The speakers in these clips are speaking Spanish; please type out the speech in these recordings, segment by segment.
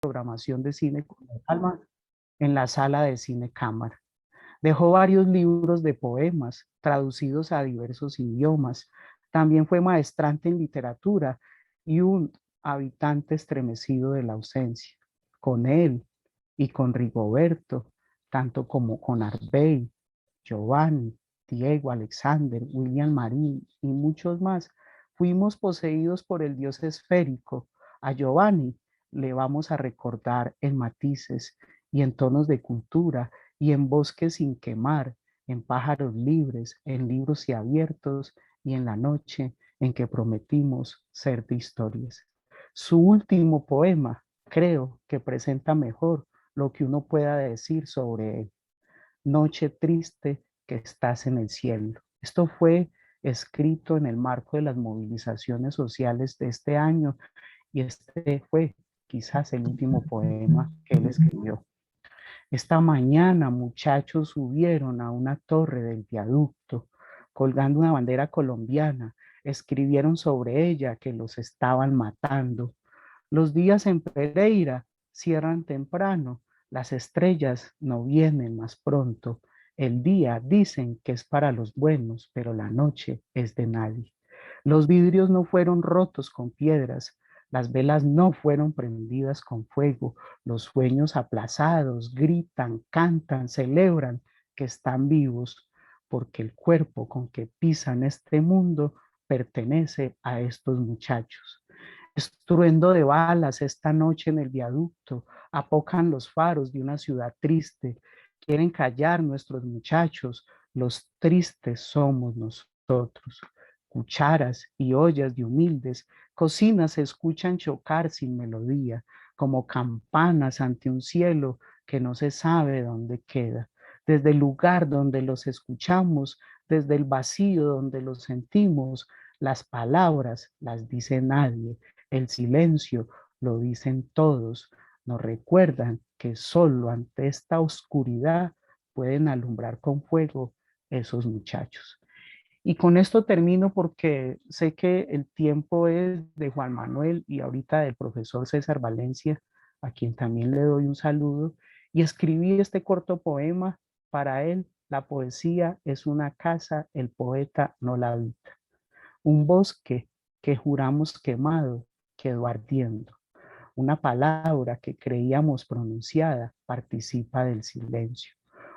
programación de cine con el alma en la sala de cine cámara. Dejó varios libros de poemas traducidos a diversos idiomas. También fue maestrante en literatura y un habitante estremecido de la ausencia. Con él y con Rigoberto, tanto como con Arbey, Giovanni, Diego, Alexander, William Marín y muchos más, fuimos poseídos por el Dios esférico. A Giovanni le vamos a recordar en matices y en tonos de cultura y en bosques sin quemar, en pájaros libres, en libros y abiertos y en la noche en que prometimos ser de historias. Su último poema creo que presenta mejor lo que uno pueda decir sobre él. Noche triste que estás en el cielo. Esto fue escrito en el marco de las movilizaciones sociales de este año y este fue quizás el último poema que él escribió. Esta mañana muchachos subieron a una torre del viaducto colgando una bandera colombiana. Escribieron sobre ella que los estaban matando. Los días en Pereira cierran temprano. Las estrellas no vienen más pronto. El día dicen que es para los buenos, pero la noche es de nadie. Los vidrios no fueron rotos con piedras, las velas no fueron prendidas con fuego, los sueños aplazados gritan, cantan, celebran que están vivos, porque el cuerpo con que pisan este mundo pertenece a estos muchachos. Estruendo de balas esta noche en el viaducto, apocan los faros de una ciudad triste, quieren callar nuestros muchachos, los tristes somos nosotros. Cucharas y ollas de humildes cocinas se escuchan chocar sin melodía, como campanas ante un cielo que no se sabe dónde queda. Desde el lugar donde los escuchamos, desde el vacío donde los sentimos, las palabras las dice nadie, el silencio lo dicen todos. Nos recuerdan que solo ante esta oscuridad pueden alumbrar con fuego esos muchachos. Y con esto termino porque sé que el tiempo es de Juan Manuel y ahorita del profesor César Valencia, a quien también le doy un saludo, y escribí este corto poema para él. La poesía es una casa, el poeta no la habita. Un bosque que juramos quemado quedó ardiendo. Una palabra que creíamos pronunciada participa del silencio.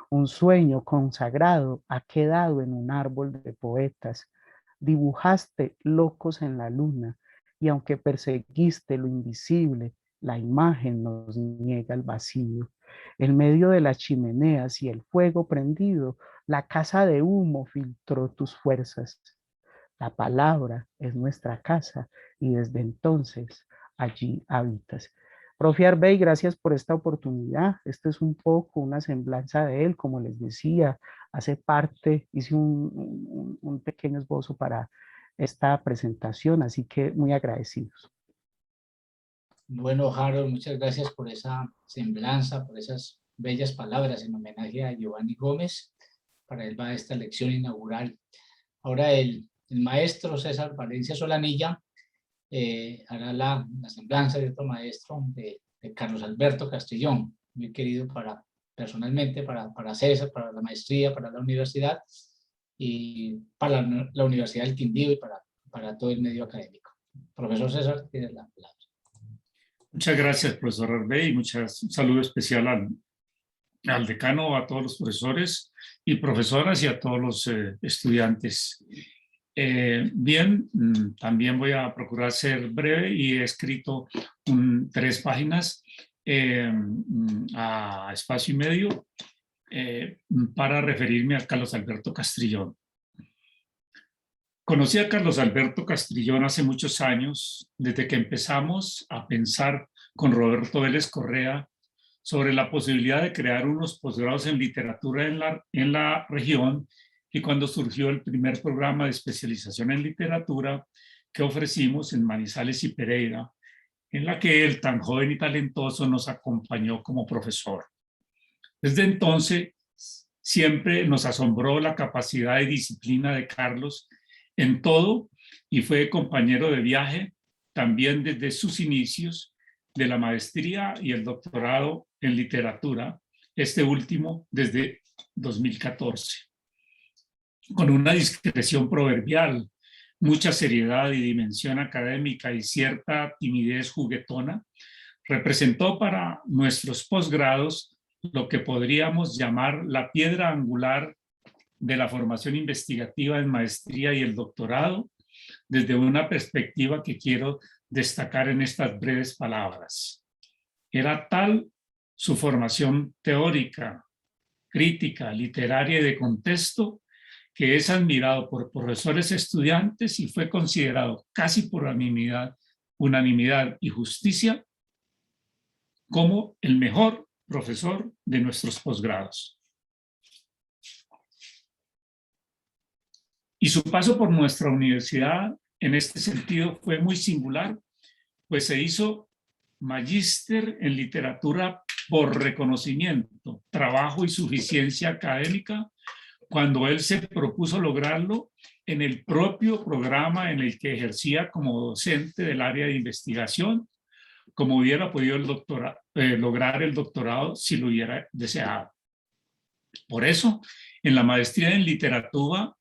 Un sueño consagrado ha quedado en un árbol de poetas. Dibujaste locos en la luna y aunque perseguiste lo invisible, la imagen nos niega el vacío. En medio de las chimeneas y el fuego prendido, la casa de humo filtró tus fuerzas. La palabra es nuestra casa y desde entonces allí habitas. Profe Arbey, gracias por esta oportunidad. Esto es un poco una semblanza de él, como les decía, hace parte, hice un pequeño esbozo para esta presentación, así que muy agradecidos. Bueno, Harold, muchas gracias por esa semblanza, por esas bellas palabras en homenaje a Giovanni Gómez. Para él va esta lección inaugural. Ahora el maestro César Valencia Solanilla hará la semblanza de otro maestro, de Carlos Alberto Castrillón, muy querido personalmente para César, para la maestría, para la universidad y para la Universidad del Quindío y para todo el medio académico. Profesor César, tiene la palabra. Muchas gracias, profesor Arbey, y un saludo especial al decano, a todos los profesores y profesoras y a todos los estudiantes. Bien, también voy a procurar ser breve y he escrito 3 páginas a espacio y medio para referirme a Carlos Alberto Castrillón. Conocí a Carlos Alberto Castrillón hace muchos años, desde que empezamos a pensar con Roberto Vélez Correa sobre la posibilidad de crear unos posgrados en literatura en la región, y cuando surgió el primer programa de especialización en literatura que ofrecimos en Manizales y Pereira, en la que él, tan joven y talentoso, nos acompañó como profesor. Desde entonces, siempre nos asombró la capacidad y disciplina de Carlos en todo, y fue compañero de viaje también desde sus inicios, de la maestría y el doctorado en literatura, este último desde 2014. Con una discreción proverbial, mucha seriedad y dimensión académica y cierta timidez juguetona, representó para nuestros posgrados lo que podríamos llamar la piedra angular de la formación investigativa en maestría y el doctorado, desde una perspectiva que quiero destacar en estas breves palabras. Era tal su formación teórica, crítica, literaria y de contexto, que es admirado por profesores estudiantes y fue considerado casi por unanimidad y justicia como el mejor profesor de nuestros posgrados. Y su paso por nuestra universidad en este sentido fue muy singular, pues se hizo magíster en literatura por reconocimiento, trabajo y suficiencia académica, cuando él se propuso lograrlo en el propio programa en el que ejercía como docente del área de investigación, como hubiera podido lograr el doctorado si lo hubiera deseado. Por eso, en la maestría en literatura,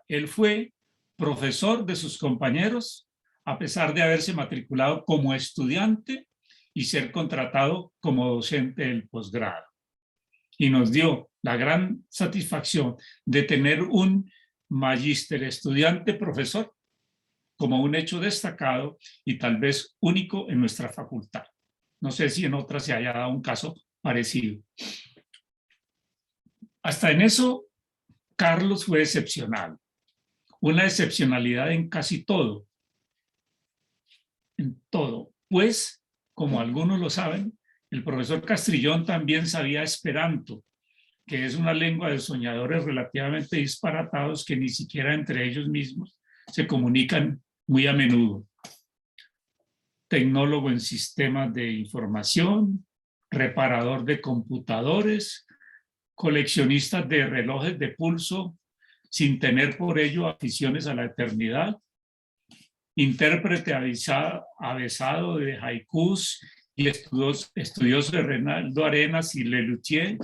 él fue profesor de sus compañeros, a pesar de haberse matriculado como estudiante y ser contratado como docente del posgrado. Y nos dio la gran satisfacción de tener un magíster estudiante profesor como un hecho destacado y tal vez único en nuestra facultad. No sé si en otras se haya dado un caso parecido. Hasta en eso, Carlos fue excepcional. Una excepcionalidad en casi todo. En todo. Pues, como algunos lo saben, el profesor Castrillón también sabía esperanto, que es una lengua de soñadores relativamente disparatados que ni siquiera entre ellos mismos se comunican muy a menudo. Tecnólogo en sistemas de información, reparador de computadores, coleccionista de relojes de pulso, sin tener por ello aficiones a la eternidad, intérprete avesado de haikus y estudioso de Reinaldo Arenas y Lelutier,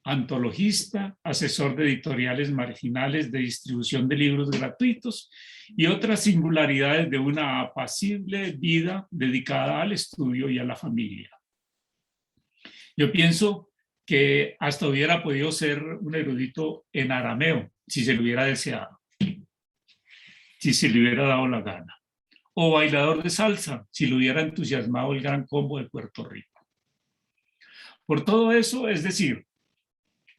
antologista, asesor de editoriales marginales de distribución de libros gratuitos y otras singularidades de una apacible vida dedicada al estudio y a la familia. Yo pienso que hasta hubiera podido ser un erudito en arameo, si se lo hubiera deseado, si se le hubiera dado la gana, o bailador de salsa, si lo hubiera entusiasmado el gran combo de Puerto Rico. Por todo eso, es decir,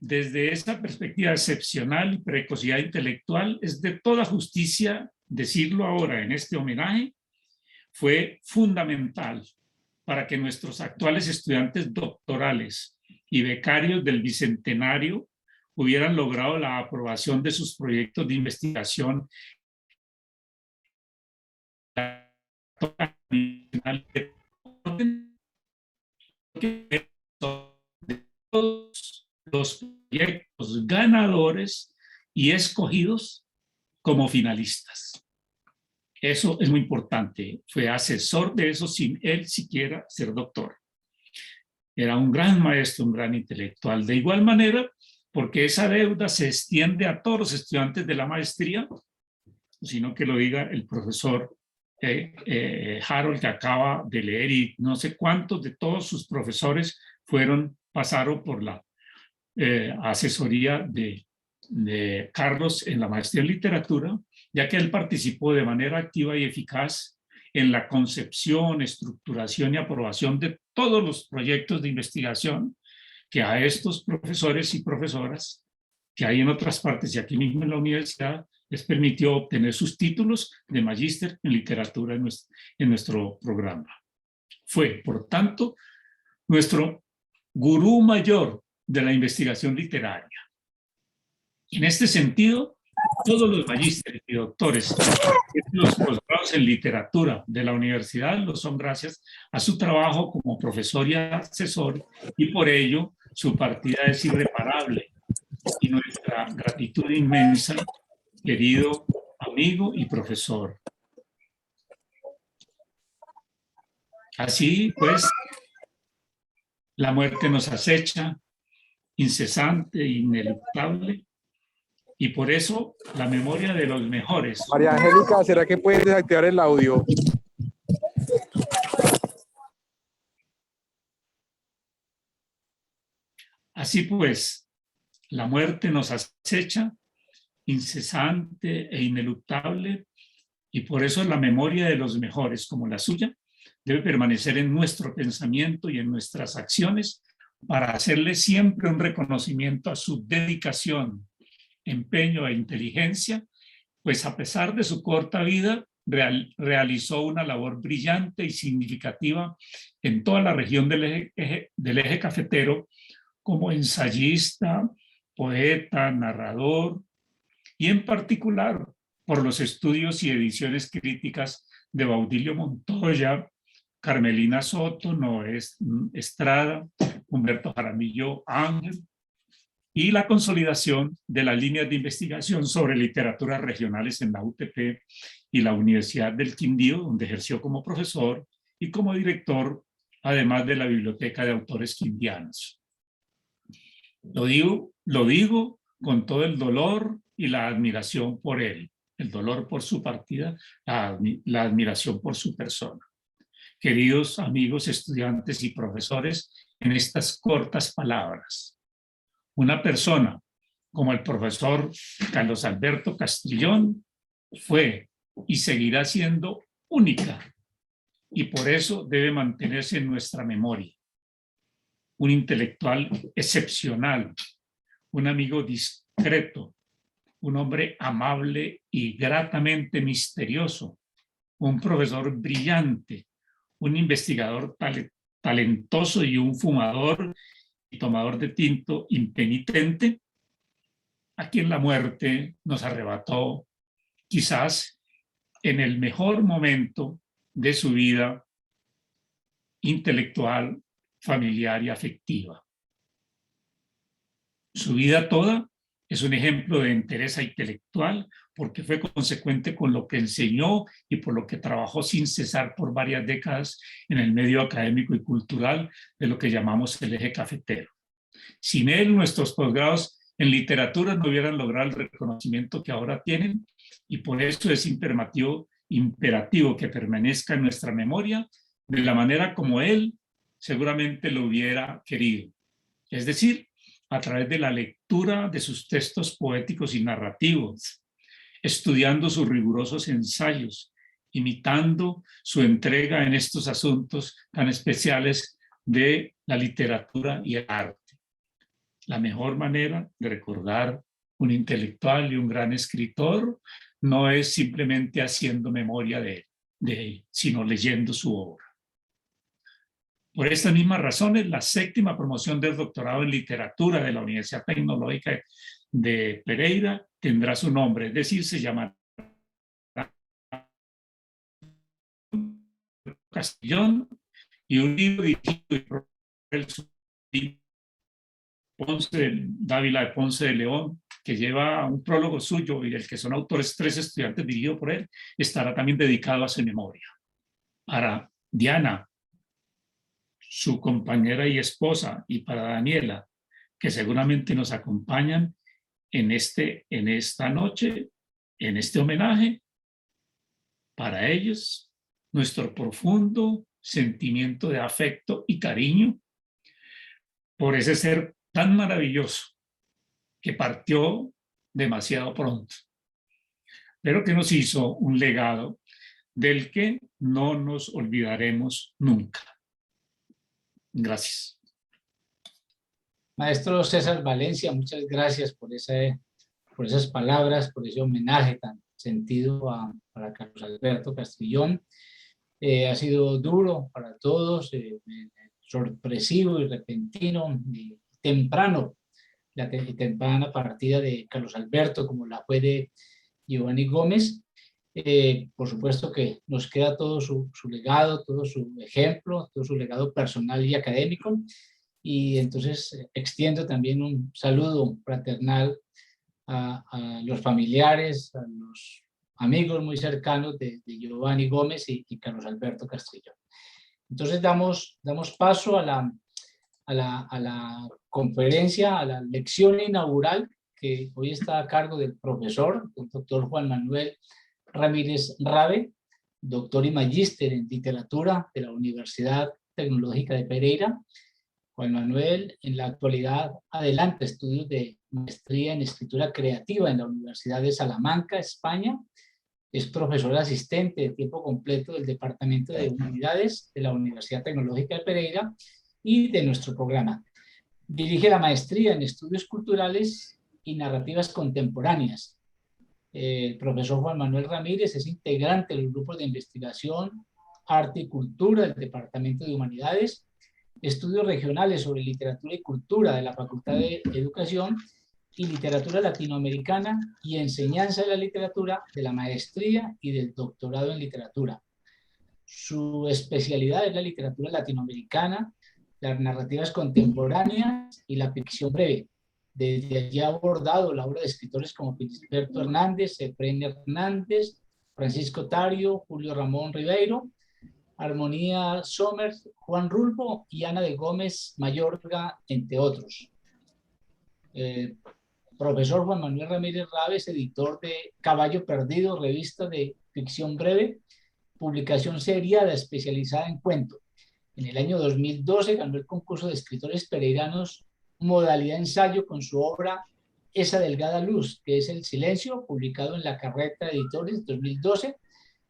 desde esa perspectiva excepcional y precocidad intelectual, es de toda justicia decirlo ahora en este homenaje, fue fundamental para que nuestros actuales estudiantes doctorales y becarios del Bicentenario hubieran logrado la aprobación de sus proyectos de investigación de todos los proyectos ganadores y escogidos como finalistas. Eso es muy importante. Fue asesor de eso sin él siquiera ser doctor. Era un gran maestro, un gran intelectual. De igual manera, porque esa deuda se extiende a todos los estudiantes de la maestría, sino que lo diga el profesor Harold, que acaba de leer, y no sé cuántos de todos sus profesores pasaron por la asesoría de Carlos en la maestría en literatura, ya que él participó de manera activa y eficaz en la concepción, estructuración y aprobación de todos los proyectos de investigación que a estos profesores y profesoras que hay en otras partes y aquí mismo en la universidad les permitió obtener sus títulos de magíster en literatura en nuestro programa. Fue, por tanto, nuestro gurú mayor de la investigación literaria. En este sentido, todos los magísteres y doctores, los posgrados en literatura de la universidad, lo son gracias a su trabajo como profesor y asesor, y por ello su partida es irreparable. Y nuestra gratitud inmensa, querido amigo y profesor. Así pues, la muerte nos acecha, incesante, ineluctable, y por eso la memoria de los mejores. María Angélica, ¿será que puedes desactivar el audio? Así pues, la muerte nos acecha, incesante e ineluctable, y por eso la memoria de los mejores, como la suya, debe permanecer en nuestro pensamiento y en nuestras acciones para hacerle siempre un reconocimiento a su dedicación, empeño e inteligencia, pues a pesar de su corta vida, realizó una labor brillante y significativa en toda la región del eje cafetero, como ensayista, poeta, narrador, y en particular por los estudios y ediciones críticas de Baudilio Montoya, Carmelina Soto, Noé Estrada, Humberto Jaramillo Ángel, y la consolidación de las líneas de investigación sobre literaturas regionales en la UTP y la Universidad del Quindío, donde ejerció como profesor y como director, además de la Biblioteca de Autores Quindianos. Lo digo con todo el dolor y la admiración por él, el dolor por su partida, la admiración por su persona. Queridos amigos, estudiantes y profesores, en estas cortas palabras, una persona como el profesor Carlos Alberto Castrillón fue y seguirá siendo única, y por eso debe mantenerse en nuestra memoria. Un intelectual excepcional, un amigo discreto, un hombre amable y gratamente misterioso, un profesor brillante, un investigador talentoso y un fumador y tomador de tinto impenitente, a quien la muerte nos arrebató, quizás en el mejor momento de su vida intelectual, familiar y afectiva. Su vida toda es un ejemplo de entereza intelectual porque fue consecuente con lo que enseñó y por lo que trabajó sin cesar por varias décadas en el medio académico y cultural de lo que llamamos el eje cafetero. Sin él, nuestros posgrados en literatura no hubieran logrado el reconocimiento que ahora tienen, y por eso es imperativo que permanezca en nuestra memoria de la manera como él seguramente lo hubiera querido. Es decir, a través de la lectura de sus textos poéticos y narrativos, estudiando sus rigurosos ensayos, imitando su entrega en estos asuntos tan especiales de la literatura y el arte. La mejor manera de recordar un intelectual y un gran escritor no es simplemente haciendo memoria de él, sino leyendo su obra. Por estas mismas razones, la 7ª promoción del doctorado en literatura de la Universidad Tecnológica de Pereira tendrá su nombre, es decir, se llamará Castrillón, y un libro dirigido por el Dávila de Ponce de León, que lleva un prólogo suyo y del que son autores 3 estudiantes dirigido por él, estará también dedicado a su memoria. Para Diana, su compañera y esposa, y para Daniela, que seguramente nos acompañan en esta noche, en este homenaje, para ellos, nuestro profundo sentimiento de afecto y cariño por ese ser tan maravilloso que partió demasiado pronto, pero que nos hizo un legado del que no nos olvidaremos nunca. Gracias. Maestro César Valencia, muchas gracias por esas palabras, por ese homenaje tan sentido para Carlos Alberto Castrillón. Ha sido duro para todos, sorpresivo y repentino y temprano, la temprana partida de Carlos Alberto, como la fue de Giovanni Gómez. Por supuesto que nos queda todo su legado, todo su ejemplo, todo su legado personal y académico. Y entonces extiendo también un saludo fraternal a los familiares, a los amigos muy cercanos de Giovanni Gómez y Carlos Alberto Castrillón. Entonces damos paso a la conferencia, a la lección inaugural, que hoy está a cargo del profesor, el doctor Juan Manuel Ramírez Rabe, doctor y magíster en literatura de la Universidad Tecnológica de Pereira. Juan Manuel en la actualidad adelanta estudios de maestría en escritura creativa en la Universidad de Salamanca, España. Es profesor asistente de tiempo completo del Departamento de Humanidades de la Universidad Tecnológica de Pereira y de nuestro programa. Dirige la maestría en estudios culturales y narrativas contemporáneas. El profesor Juan Manuel Ramírez es integrante de los grupos de investigación, arte y cultura del Departamento de Humanidades, estudios regionales sobre literatura y cultura de la Facultad de Educación y literatura latinoamericana y enseñanza de la literatura de la maestría y del doctorado en literatura. Su especialidad es la literatura latinoamericana, las narrativas contemporáneas y la ficción breve. Desde allí ha abordado la obra de escritores como Felisberto Hernández, Efraín Hernández, Francisco Tario, Julio Ramón Ribeiro, Armonía Somers, Juan Rulfo y Ana de Gómez Mayorga, entre otros. Profesor Juan Manuel Ramírez Rabe es editor de Caballo Perdido, revista de ficción breve, publicación seriada especializada en cuento. En el año 2012 ganó el concurso de escritores pereiranos modalidad ensayo con su obra Esa delgada luz, que es El silencio, publicado en La Carreta Editores 2012,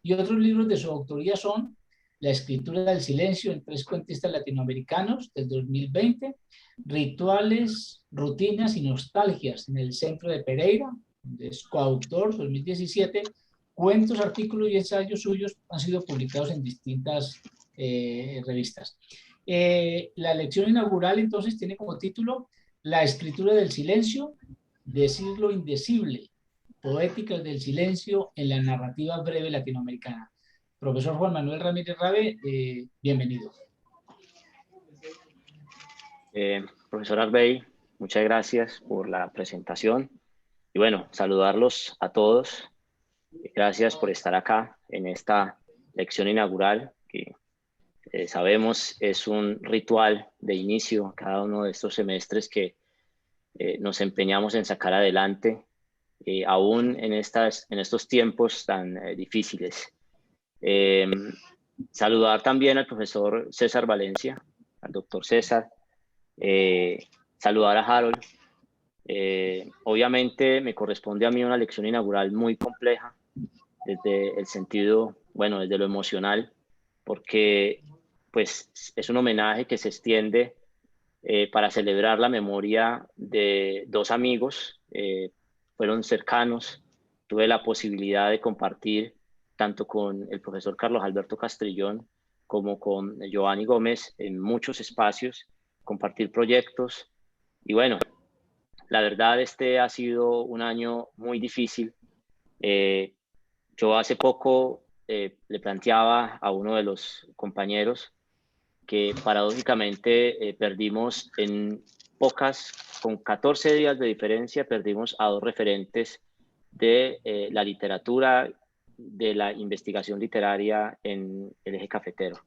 y otros libros de su autoría son La escritura del silencio en 3 cuentistas latinoamericanos del 2020, Rituales, rutinas y nostalgias en el centro de Pereira, donde es coautor 2017, cuentos, artículos y ensayos suyos han sido publicados en distintas revistas. La lección inaugural entonces tiene como título La escritura del silencio, decir lo indecible, poéticas del silencio en la narrativa breve latinoamericana. Profesor Juan Manuel Ramírez Rabe, bienvenido. Profesor Arbey, muchas gracias por la presentación. Y bueno, saludarlos a todos. Gracias por estar acá en esta lección inaugural, que sabemos es un ritual de inicio a cada uno de estos semestres que nos empeñamos en sacar adelante, aún en estos tiempos tan difíciles. Saludar también al profesor César Valencia, al doctor César, saludar a Harold. Obviamente me corresponde a mí una lección inaugural muy compleja desde el sentido, bueno, desde lo emocional, porque pues es un homenaje que se extiende para celebrar la memoria de 2 amigos, fueron cercanos. Tuve la posibilidad de compartir tanto con el profesor Carlos Alberto Castrillón como con Giovanni Gómez en muchos espacios, compartir proyectos. Y bueno, la verdad ha sido un año muy difícil. Yo hace poco le planteaba a uno de los compañeros que paradójicamente perdimos con 14 días de diferencia, perdimos a 2 referentes de la literatura, de la investigación literaria en el eje cafetero.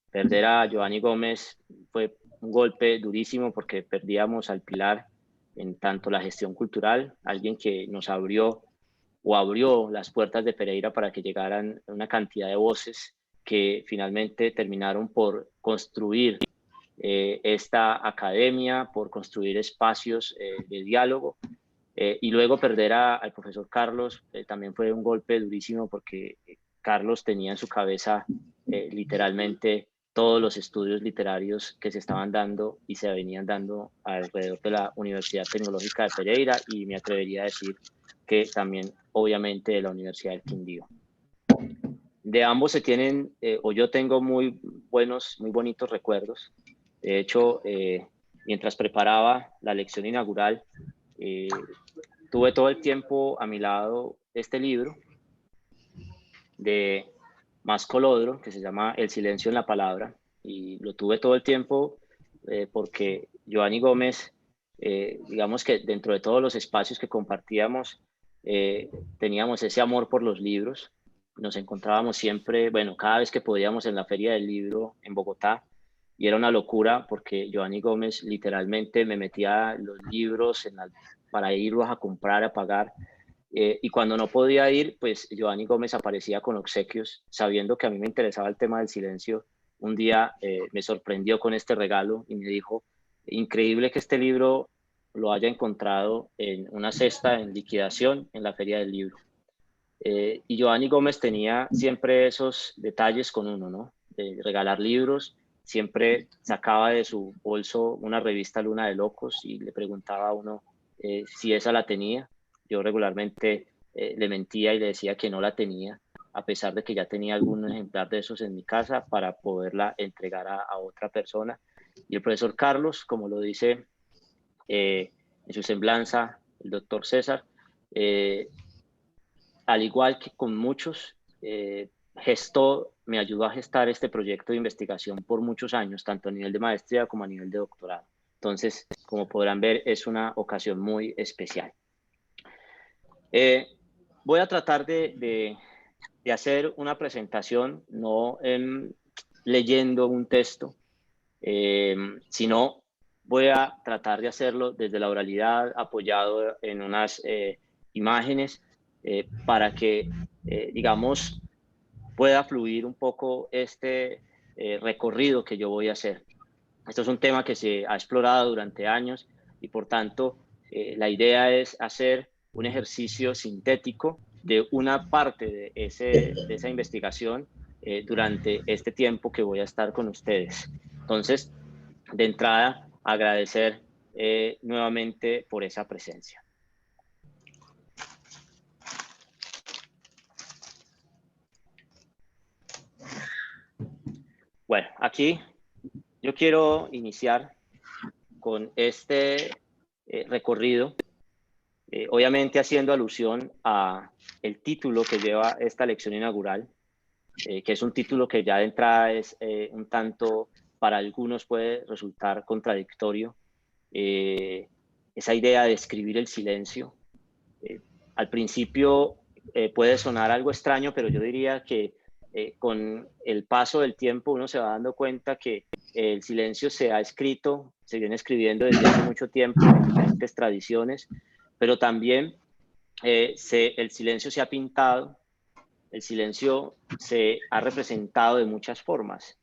Perder a Giovanni Gómez fue un golpe durísimo porque perdíamos al pilar en tanto la gestión cultural, alguien que nos abrió las puertas de Pereira para que llegaran una cantidad de voces que finalmente terminaron por construir esta academia, por construir espacios de diálogo. Y luego perder al profesor Carlos también fue un golpe durísimo porque Carlos tenía en su cabeza literalmente todos los estudios literarios que se estaban dando y se venían dando alrededor de la Universidad Tecnológica de Pereira, y me atrevería a decir que también obviamente de la Universidad del Quindío. De ambos se tienen, o yo tengo muy bonitos recuerdos. De hecho, mientras preparaba la lección inaugural, tuve todo el tiempo a mi lado este libro de Masco Lodro, que se llama El silencio en la palabra, y lo tuve todo el tiempo porque Giovanni Gómez, digamos que dentro de todos los espacios que compartíamos, teníamos ese amor por los libros, nos encontrábamos siempre, bueno, cada vez que podíamos en la Feria del Libro en Bogotá, y era una locura porque Giovanni Gómez literalmente me metía los libros para irlos a comprar, a pagar. Y cuando no podía ir, pues Giovanni Gómez aparecía con obsequios, sabiendo que a mí me interesaba el tema del silencio. Un día me sorprendió con este regalo y me dijo, increíble que este libro lo haya encontrado en una cesta en liquidación en la Feria del Libro. Y Giovanni Gómez tenía siempre esos detalles con uno, ¿no? De regalar libros. Siempre sacaba de su bolso una revista Luna de Locos y le preguntaba a uno si esa la tenía. Yo regularmente le mentía y le decía que no la tenía, a pesar de que ya tenía algún ejemplar de esos en mi casa para poderla entregar a otra persona. Y el profesor Carlos, como lo dice en su semblanza, el doctor César, al igual que con muchos, me ayudó a gestar este proyecto de investigación por muchos años, tanto a nivel de maestría como a nivel de doctorado. Entonces, como podrán ver, es una ocasión muy especial. Voy a tratar de hacer una presentación, no leyendo un texto, sino voy a tratar de hacerlo desde la oralidad, apoyado en unas imágenes, para que, digamos, pueda fluir un poco este recorrido que yo voy a hacer. Esto es un tema que se ha explorado durante años y, por tanto, la idea es hacer un ejercicio sintético de una parte de esa investigación durante este tiempo que voy a estar con ustedes. Entonces, de entrada, agradecer nuevamente por esa presencia. Bueno, aquí yo quiero iniciar con este recorrido, obviamente haciendo alusión a el título que lleva esta lección inaugural, que es un título que ya de entrada es un tanto, para algunos puede resultar contradictorio. Esa idea de escribir el silencio, al principio puede sonar algo extraño, pero yo diría que con el paso del tiempo uno se va dando cuenta que el silencio se ha escrito, se viene escribiendo desde hace mucho tiempo en diferentes tradiciones, pero también el silencio se ha pintado, el silencio se ha representado de muchas formas.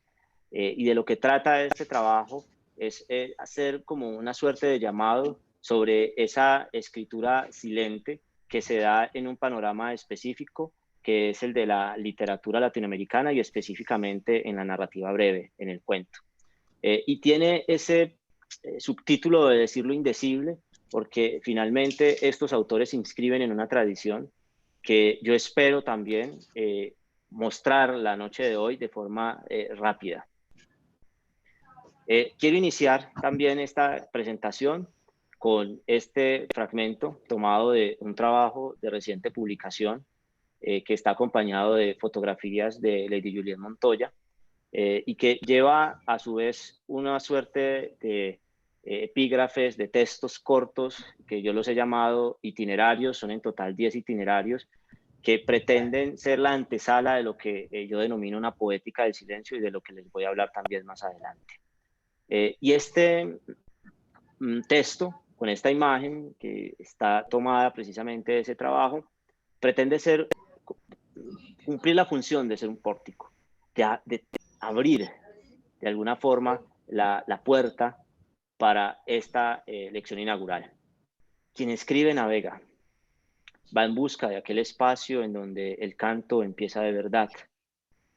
Y de lo que trata este trabajo es hacer como una suerte de llamado sobre esa escritura silente que se da en un panorama específico, que es el de la literatura latinoamericana y específicamente en la narrativa breve, en el cuento. Y tiene ese subtítulo de decir lo indecible, porque finalmente estos autores se inscriben en una tradición que yo espero también mostrar la noche de hoy de forma rápida. Quiero iniciar también esta presentación con este fragmento tomado de un trabajo de reciente publicación que está acompañado de fotografías de Lady Juliette Montoya y que lleva a su vez una suerte de epígrafes, de textos cortos que yo los he llamado itinerarios, son en total 10 itinerarios que pretenden ser la antesala de lo que yo denomino una poética del silencio y de lo que les voy a hablar también más adelante. Y este texto, con esta imagen que está tomada precisamente de ese trabajo, pretende cumplir la función de ser un pórtico, de abrir de alguna forma la puerta para esta lección inaugural. Quien escribe navega, va en busca de aquel espacio en donde el canto empieza de verdad.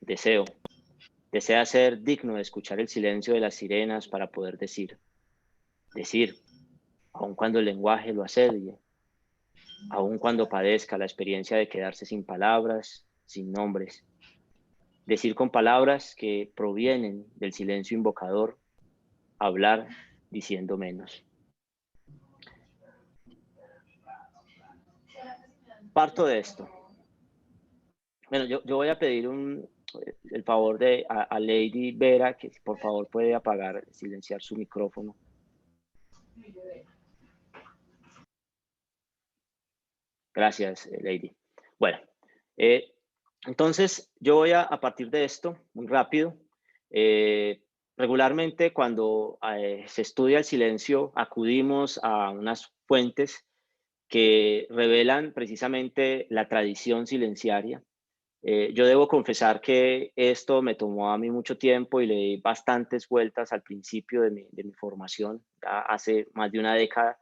Desea ser digno de escuchar el silencio de las sirenas para poder decir, aun cuando el lenguaje lo asedie, aun cuando padezca la experiencia de quedarse sin palabras, sin nombres. Decir con palabras que provienen del silencio invocador, hablar diciendo menos. Parto de esto. Bueno, yo voy a pedir el favor a Lady Vera, que por favor puede silenciar su micrófono. Gracias, Lady. Bueno, Entonces, yo voy a partir de esto, muy rápido. Regularmente cuando se estudia el silencio, acudimos a unas fuentes que revelan precisamente la tradición silenciaria. Yo debo confesar que esto me tomó a mí mucho tiempo y le di bastantes vueltas al principio de mi formación, ya hace más de una década,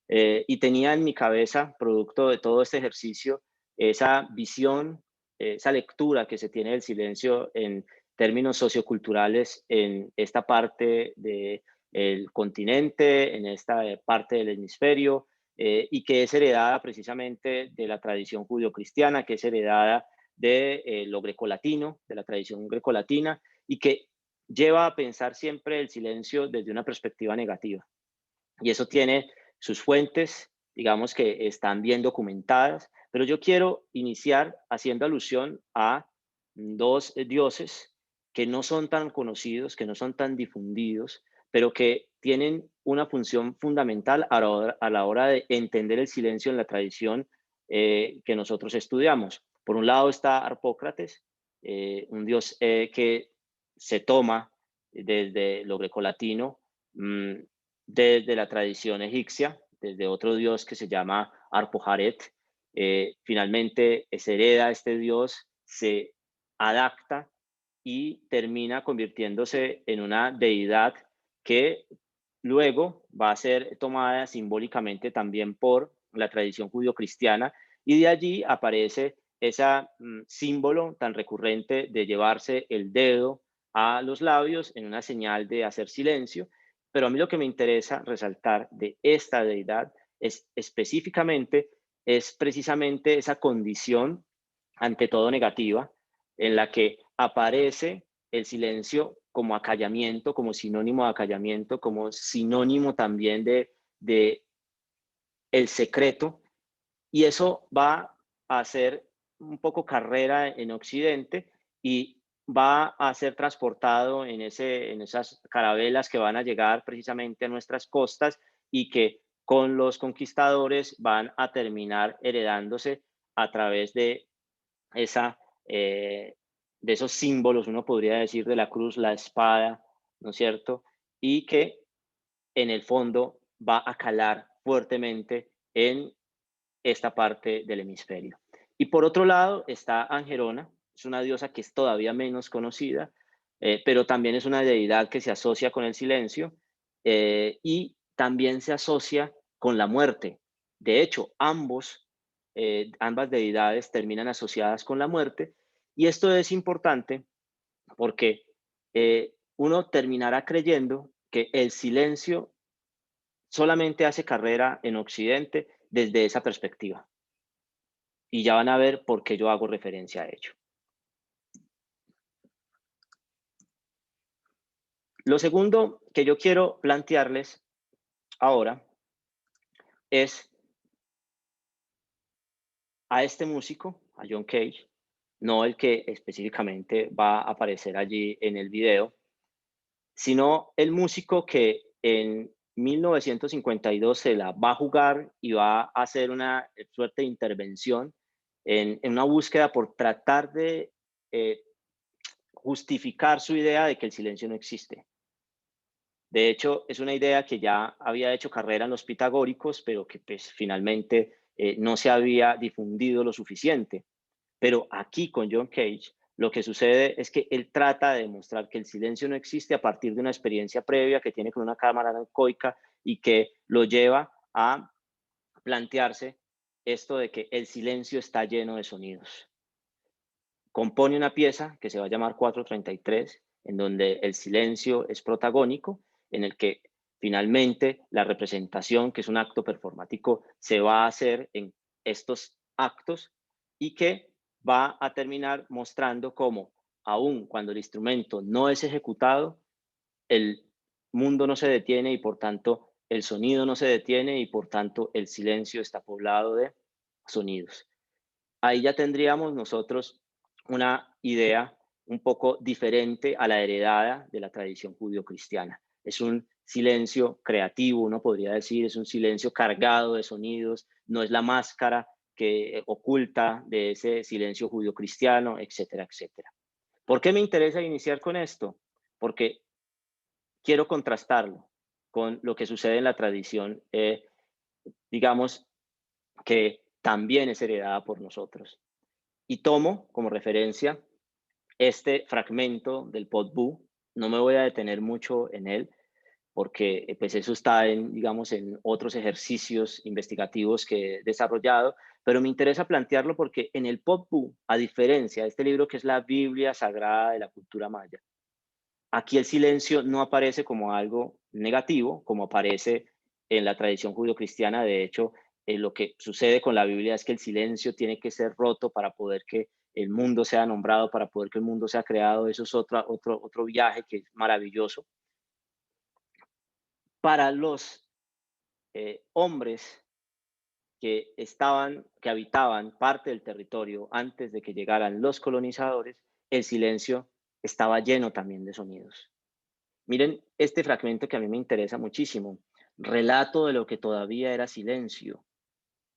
y tenía en mi cabeza, producto de todo este ejercicio, esa visión, esa lectura que se tiene del silencio en términos socioculturales en esta parte del continente, en esta parte del hemisferio, y que es heredada precisamente de la tradición judio-cristiana, que es heredada de lo grecolatino, de la tradición grecolatina, y que lleva a pensar siempre el silencio desde una perspectiva negativa. Y eso tiene sus fuentes, digamos que están bien documentadas, pero yo quiero iniciar haciendo alusión a dos dioses que no son tan conocidos, que no son tan difundidos, pero que tienen una función fundamental a la hora de entender el silencio en la tradición que nosotros estudiamos. Por un lado está Harpócrates, un dios que se toma desde lo grecolatino, desde la tradición egipcia, desde otro dios que se llama Arpojaret. Finalmente se hereda este dios, se adapta y termina convirtiéndose en una deidad que luego va a ser tomada simbólicamente también por la tradición judío-cristiana, y de allí aparece ese símbolo tan recurrente de llevarse el dedo a los labios en una señal de hacer silencio. Pero a mí lo que me interesa resaltar de esta deidad es específicamente, es precisamente esa condición ante todo negativa, en la que aparece el silencio como acallamiento, como sinónimo de acallamiento, como sinónimo también de el secreto, y eso va a hacer un poco carrera en Occidente y va a ser transportado en esas carabelas que van a llegar precisamente a nuestras costas y que con los conquistadores van a terminar heredándose a través de esa, de esos símbolos, uno podría decir, de la cruz, la espada, ¿no es cierto? Y que en el fondo va a calar fuertemente en esta parte del hemisferio. Y por otro lado está Angerona, es una diosa que es todavía menos conocida, pero también es una deidad que se asocia con el silencio, y también se asocia con la muerte. De hecho, ambas deidades terminan asociadas con la muerte, y esto es importante porque uno terminará creyendo que el silencio solamente hace carrera en Occidente desde esa perspectiva. Y ya van a ver por qué yo hago referencia a ello. Lo segundo que yo quiero plantearles ahora es a este músico, a John Cage, no el que específicamente va a aparecer allí en el video, sino el músico que en 1952 se la va a jugar y va a hacer una suerte de intervención en una búsqueda por tratar de justificar su idea de que el silencio no existe. De hecho, es una idea que ya había hecho carrera en los pitagóricos, pero que pues, finalmente no se había difundido lo suficiente. Pero aquí con John Cage, lo que sucede es que él trata de demostrar que el silencio no existe a partir de una experiencia previa que tiene con una cámara anecoica y que lo lleva a plantearse esto de que el silencio está lleno de sonidos. Compone una pieza que se va a llamar 433, en donde el silencio es protagónico, en el que finalmente la representación, que es un acto performático, se va a hacer en estos actos y que va a terminar mostrando cómo, aun cuando el instrumento no es ejecutado, el mundo no se detiene y por tanto el sonido no se detiene y por tanto el silencio está poblado de sonidos. Ahí ya tendríamos nosotros una idea un poco diferente a la heredada de la tradición judío-cristiana. Es un silencio creativo, uno podría decir, es un silencio cargado de sonidos, no es la máscara que oculta de ese silencio judio-cristiano, etcétera, etcétera. ¿Por qué me interesa iniciar con esto? Porque quiero contrastarlo con lo que sucede en la tradición, digamos, que también es heredada por nosotros. Y tomo como referencia este fragmento del Popol Vuh. No me voy a detener mucho en él, porque pues eso está en, digamos, en otros ejercicios investigativos que he desarrollado, pero me interesa plantearlo porque en el Popol Vuh, a diferencia de este libro que es la Biblia Sagrada de la cultura maya, aquí el silencio no aparece como algo negativo, como aparece en la tradición judio-cristiana. De hecho, lo que sucede con la Biblia es que el silencio tiene que ser roto para poder que el mundo sea nombrado, para poder que el mundo sea creado. Eso es otro viaje que es maravilloso. Para los hombres que habitaban parte del territorio antes de que llegaran los colonizadores, el silencio estaba lleno también de sonidos. Miren este fragmento que a mí me interesa muchísimo. Relato de lo que todavía era silencio.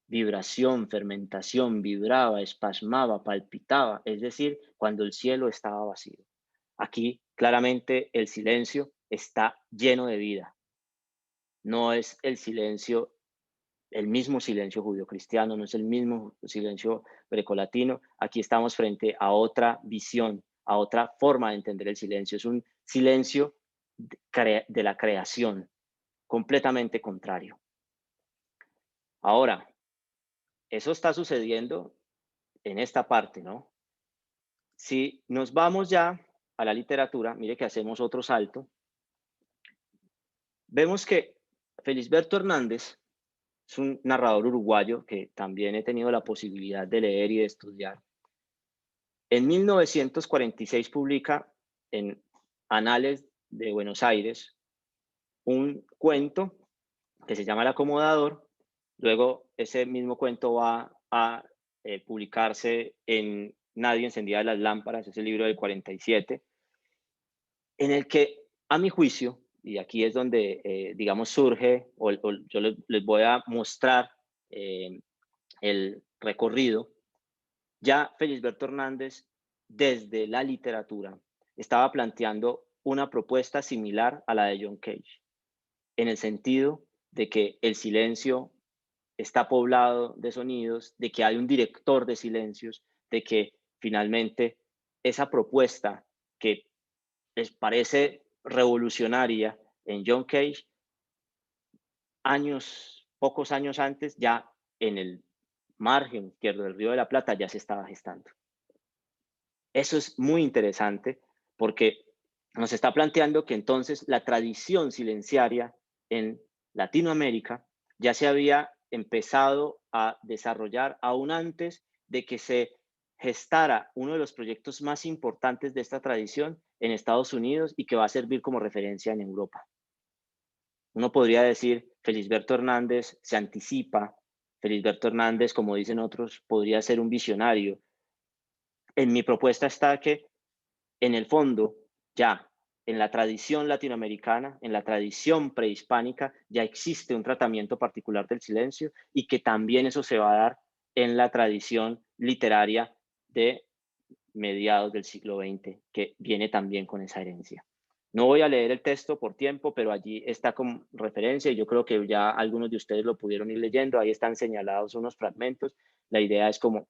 Vibración, fermentación, vibraba, espasmaba, palpitaba, es decir, cuando el cielo estaba vacío. Aquí claramente el silencio está lleno de vida. No es el silencio, el mismo silencio judío-cristiano, no es el mismo silencio grecolatino. Aquí estamos frente a otra visión, a otra forma de entender el silencio. Es un silencio de la creación, completamente contrario. Ahora, eso está sucediendo en esta parte, ¿no? Si nos vamos ya a la literatura, mire que hacemos otro salto, vemos que Felisberto Hernández es un narrador uruguayo que también he tenido la posibilidad de leer y de estudiar. En 1946 publica en Anales de Buenos Aires un cuento que se llama El Acomodador. Luego ese mismo cuento va a publicarse en Nadie encendía las lámparas, ese libro del 47, en el que, a mi juicio, y aquí es donde, digamos, surge, o yo les voy a mostrar el recorrido, ya Felisberto Hernández, desde la literatura, estaba planteando una propuesta similar a la de John Cage, en el sentido de que el silencio está poblado de sonidos, de que hay un director de silencios, de que finalmente esa propuesta que les parece revolucionaria en John Cage, pocos años antes, ya en el margen izquierdo del Río de la Plata ya se estaba gestando. Eso es muy interesante porque nos está planteando que entonces la tradición silenciaria en Latinoamérica ya se había empezado a desarrollar aún antes de que se gestara uno de los proyectos más importantes de esta tradición en Estados Unidos y que va a servir como referencia en Europa. Uno podría decir, Felisberto Hernández se anticipa, Felisberto Hernández, como dicen otros, podría ser un visionario. En mi propuesta está que, en el fondo, ya en la tradición latinoamericana, en la tradición prehispánica, ya existe un tratamiento particular del silencio y que también eso se va a dar en la tradición literaria de mediados del siglo XX, que viene también con esa herencia. No voy a leer el texto por tiempo, pero allí está como referencia y yo creo que ya algunos de ustedes lo pudieron ir leyendo. Ahí están señalados unos fragmentos. La idea es como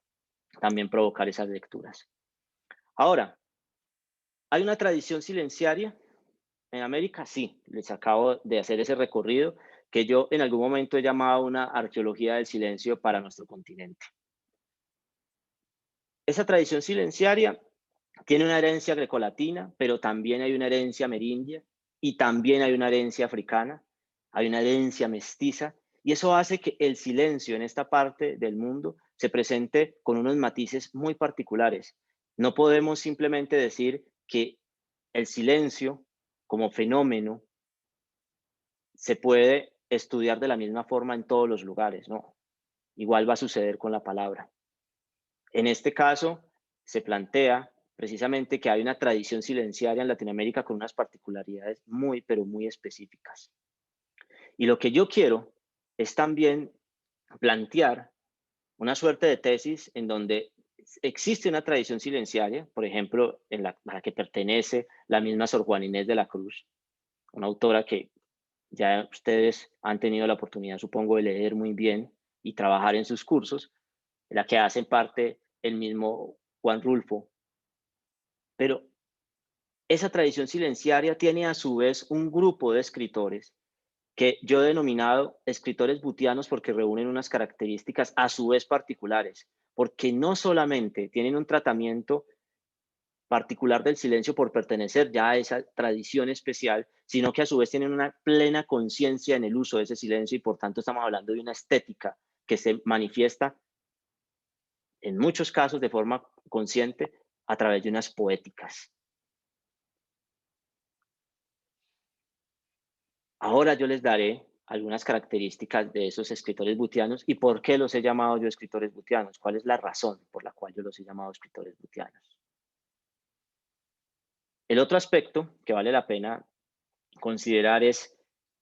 también provocar esas lecturas. Ahora, ¿hay una tradición silenciaria en América? Sí, les acabo de hacer ese recorrido que yo en algún momento he llamado una arqueología del silencio para nuestro continente. Esa tradición silenciaria tiene una herencia grecolatina, pero también hay una herencia amerindia y también hay una herencia africana, hay una herencia mestiza, y eso hace que el silencio en esta parte del mundo se presente con unos matices muy particulares. No podemos simplemente decir que el silencio como fenómeno se puede estudiar de la misma forma en todos los lugares, no. Igual va a suceder con la palabra. En este caso, se plantea precisamente que hay una tradición silenciaria en Latinoamérica con unas particularidades muy, pero muy específicas. Y lo que yo quiero es también plantear una suerte de tesis en donde existe una tradición silenciaria, por ejemplo, a la que pertenece la misma Sor Juana Inés de la Cruz, una autora que ya ustedes han tenido la oportunidad, supongo, de leer muy bien y trabajar en sus cursos, de la que hacen parte el mismo Juan Rulfo. Pero esa tradición silenciaria tiene a su vez un grupo de escritores que yo he denominado escritores butianos porque reúnen unas características a su vez particulares, porque no solamente tienen un tratamiento particular del silencio por pertenecer ya a esa tradición especial, sino que a su vez tienen una plena conciencia en el uso de ese silencio y por tanto estamos hablando de una estética que se manifiesta en muchos casos de forma consciente a través de unas poéticas. Ahora yo les daré algunas características de esos escritores butianos y por qué los he llamado yo escritores butianos, cuál es la razón por la cual yo los he llamado escritores butianos. El otro aspecto que vale la pena considerar es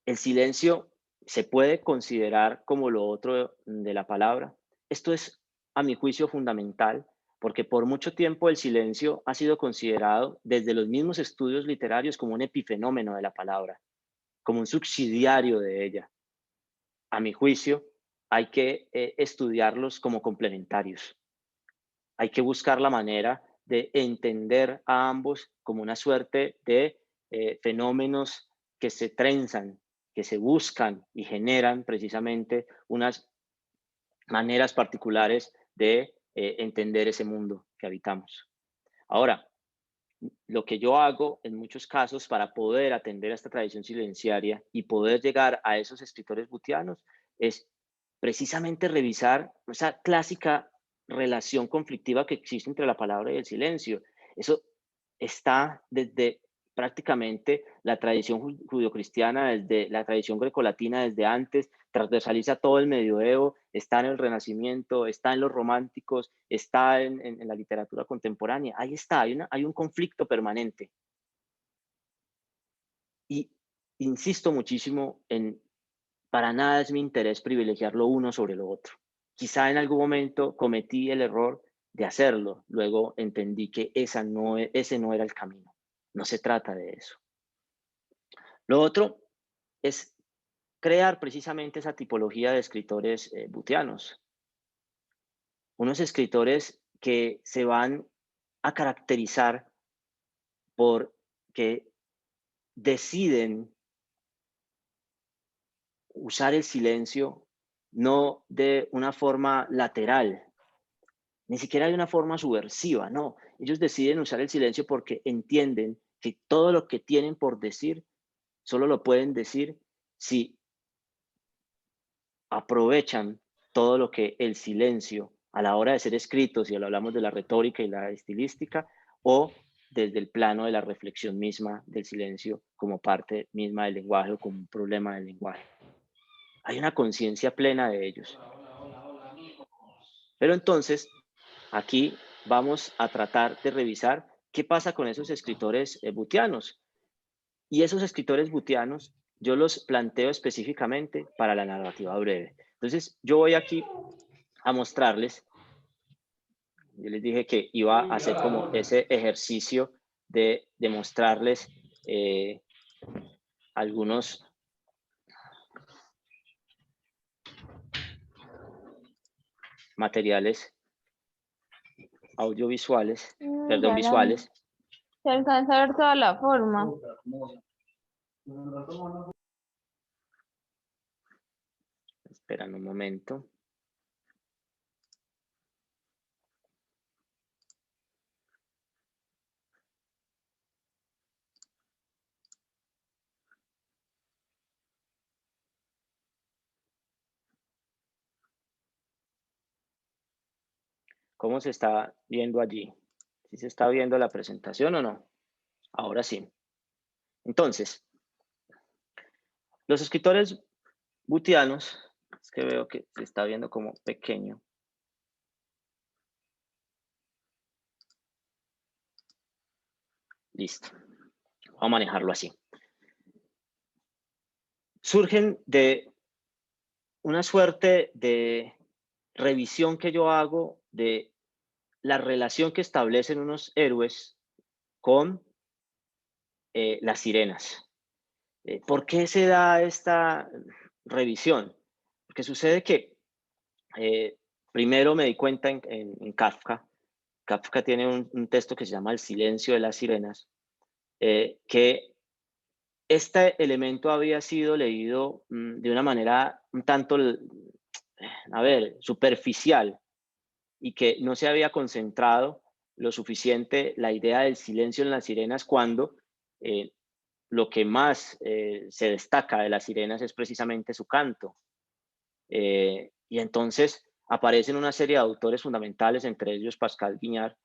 el silencio se puede considerar como lo otro de la palabra. Esto es, a mi juicio, fundamental porque por mucho tiempo el silencio ha sido considerado desde los mismos estudios literarios como un epifenómeno de la palabra, como un subsidiario de ella. A mi juicio, hay que estudiarlos como complementarios. Hay que buscar la manera de entender a ambos como una suerte de fenómenos que se trenzan, que se buscan y generan precisamente unas maneras particulares de entender ese mundo que habitamos. Ahora, lo que yo hago en muchos casos para poder atender a esta tradición silenciaria y poder llegar a esos escritores butianos es precisamente revisar esa clásica relación conflictiva que existe entre la palabra y el silencio. Eso está desde prácticamente la tradición judio-cristiana, desde la tradición grecolatina, desde antes, transversaliza todo el medioevo, está en el Renacimiento, está en los románticos, está en la literatura contemporánea. Ahí está, hay un conflicto permanente. Y insisto muchísimo en, para nada es mi interés privilegiar lo uno sobre lo otro. Quizá en algún momento cometí el error de hacerlo, luego entendí que ese no era el camino. No se trata de eso. Lo otro es crear precisamente esa tipología de escritores butianos. Unos escritores que se van a caracterizar porque deciden usar el silencio no de una forma lateral, ni siquiera de una forma subversiva, no. Ellos deciden usar el silencio porque entienden que todo lo que tienen por decir solo lo pueden decir si aprovechan todo lo que el silencio a la hora de ser escrito, si lo hablamos de la retórica y la estilística, o desde el plano de la reflexión misma del silencio como parte misma del lenguaje o como un problema del lenguaje. Hay una conciencia plena de ellos. Pero entonces, aquí vamos a tratar de revisar qué pasa con esos escritores butianos. Y esos escritores butianos yo los planteo específicamente para la narrativa breve. Entonces, yo voy aquí a mostrarles, yo les dije que iba a hacer como ese ejercicio de mostrarles algunos materiales audiovisuales, perdón, visuales. Se alcanza a ver toda la forma. Esperan un momento. ¿Cómo se está viendo allí? ¿Sí se está viendo la presentación o no? Ahora sí. Entonces, los escritores butianos, es que veo que se está viendo como pequeño. Listo. Vamos a manejarlo así. Surgen de una suerte de revisión que yo hago de la relación que establecen unos héroes con las sirenas. ¿Por qué se da esta revisión? Porque sucede que primero me di cuenta en Kafka. Kafka tiene un texto que se llama El silencio de las sirenas, que este elemento había sido leído de una manera un tanto, a ver, superficial, y que no se había concentrado lo suficiente la idea del silencio en las sirenas cuando lo que más se destaca de las sirenas es precisamente su canto. Y entonces aparecen una serie de autores fundamentales, entre ellos Pascal Guignard,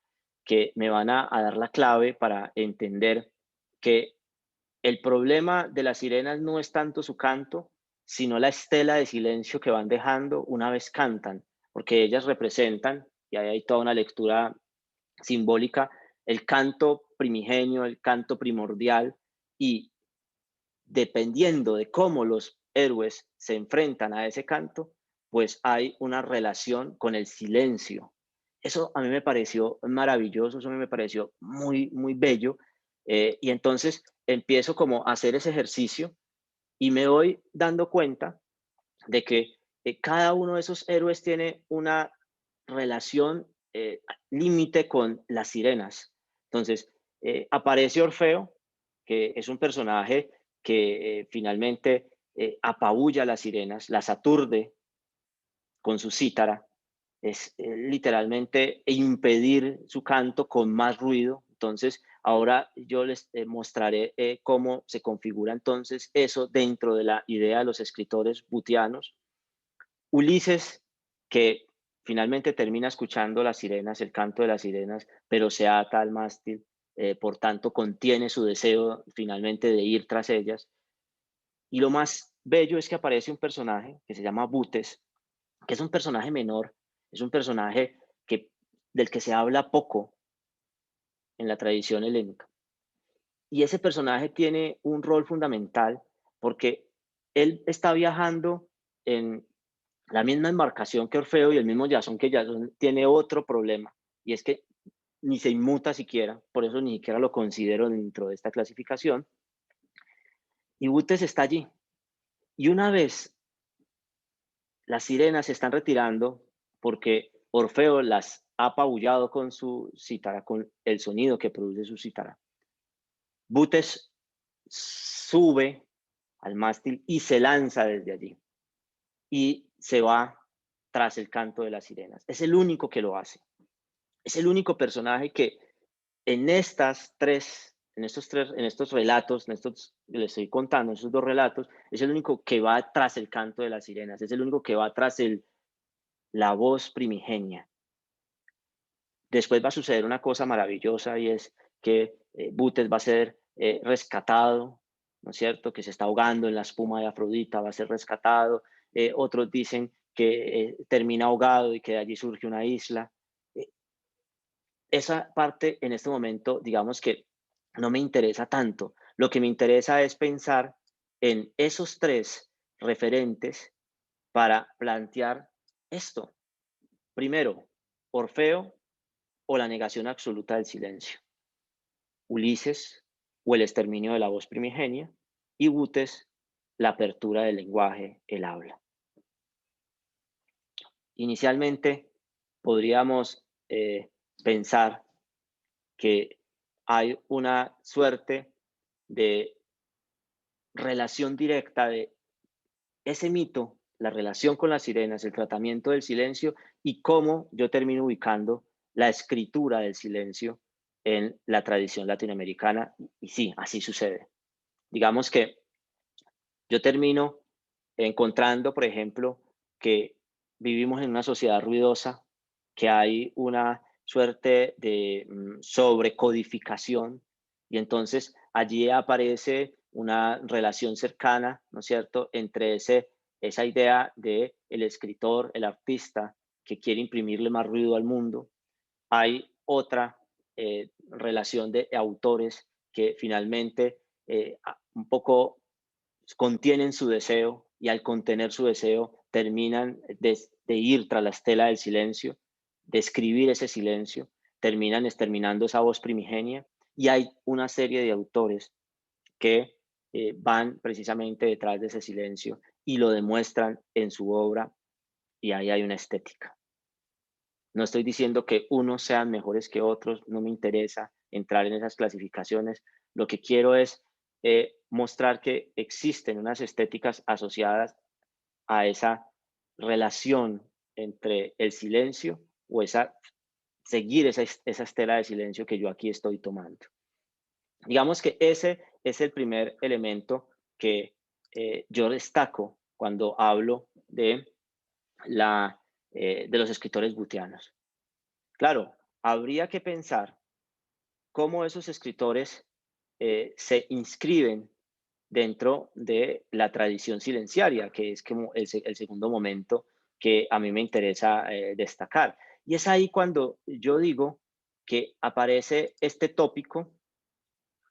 que me van a dar la clave para entender que el problema de las sirenas no es tanto su canto, sino la estela de silencio que van dejando una vez cantan, porque ellas representan, y ahí hay toda una lectura simbólica, el canto primigenio, el canto primordial, y dependiendo de cómo los héroes se enfrentan a ese canto, pues hay una relación con el silencio. Eso a mí me pareció maravilloso, eso a mí me pareció muy, muy bello. Y entonces empiezo como a hacer ese ejercicio y me voy dando cuenta de que cada uno de esos héroes tiene una relación límite con las sirenas. Entonces, aparece Orfeo, que es un personaje que finalmente apabulla a las sirenas, las aturde con su cítara, es literalmente impedir su canto con más ruido. Entonces, ahora yo les mostraré cómo se configura entonces eso dentro de la idea de los escritores butianos. Ulises, que finalmente termina escuchando las sirenas, el canto de las sirenas, pero se ata al mástil, por tanto contiene su deseo finalmente de ir tras ellas. Y lo más bello es que aparece un personaje que se llama Butes, que es un personaje menor, es un personaje del que se habla poco en la tradición helénica. Y ese personaje tiene un rol fundamental porque él está viajando en la misma embarcación que Orfeo y el mismo Jasón, que Jasón tiene otro problema, y es que ni se inmuta siquiera, por eso ni siquiera lo considero dentro de esta clasificación, y Butes está allí. Y una vez las sirenas se están retirando porque Orfeo las ha apabullado con su cítara, con el sonido que produce su cítara, Butes sube al mástil y se lanza desde allí y se va tras el canto de las sirenas. Es el único que lo hace. Es el único personaje que en estos relatos, en estos que les estoy contando, estos dos relatos, es el único que va tras el canto de las sirenas, es el único que va tras la voz primigenia. Después va a suceder una cosa maravillosa y es que Butes va a ser rescatado, ¿no es cierto? Que se está ahogando en la espuma de Afrodita, va a ser rescatado. Otros dicen que termina ahogado y que de allí surge una isla. Esa parte en este momento, digamos que no me interesa tanto. Lo que me interesa es pensar en esos tres referentes para plantear esto. Primero, Orfeo o la negación absoluta del silencio. Ulises o el exterminio de la voz primigenia. Y Butes, la apertura del lenguaje, el habla. Inicialmente podríamos pensar que hay una suerte de relación directa de ese mito, la relación con las sirenas, el tratamiento del silencio y cómo yo termino ubicando la escritura del silencio en la tradición latinoamericana. Y sí, así sucede. Digamos que yo termino encontrando, por ejemplo, que vivimos en una sociedad ruidosa, que hay una suerte de sobrecodificación y entonces allí aparece una relación cercana, ¿no es cierto?, entre esa idea de el escritor, el artista que quiere imprimirle más ruido al mundo. Hay otra relación de autores que finalmente un poco contienen su deseo y al contener su deseo terminan de ir tras la estela del silencio, de escribir ese silencio, terminan exterminando esa voz primigenia, y hay una serie de autores que van precisamente detrás de ese silencio y lo demuestran en su obra, y ahí hay una estética. No estoy diciendo que unos sean mejores que otros, no me interesa entrar en esas clasificaciones. Lo que quiero es mostrar que existen unas estéticas asociadas a esa relación entre el silencio o seguir esa estela de silencio que yo aquí estoy tomando. Digamos que ese es el primer elemento que yo destaco cuando hablo de los escritores gutianos. Claro, habría que pensar cómo esos escritores se inscriben dentro de la tradición silenciaria, que es como el segundo momento que a mí me interesa destacar. Y es ahí cuando yo digo que aparece este tópico,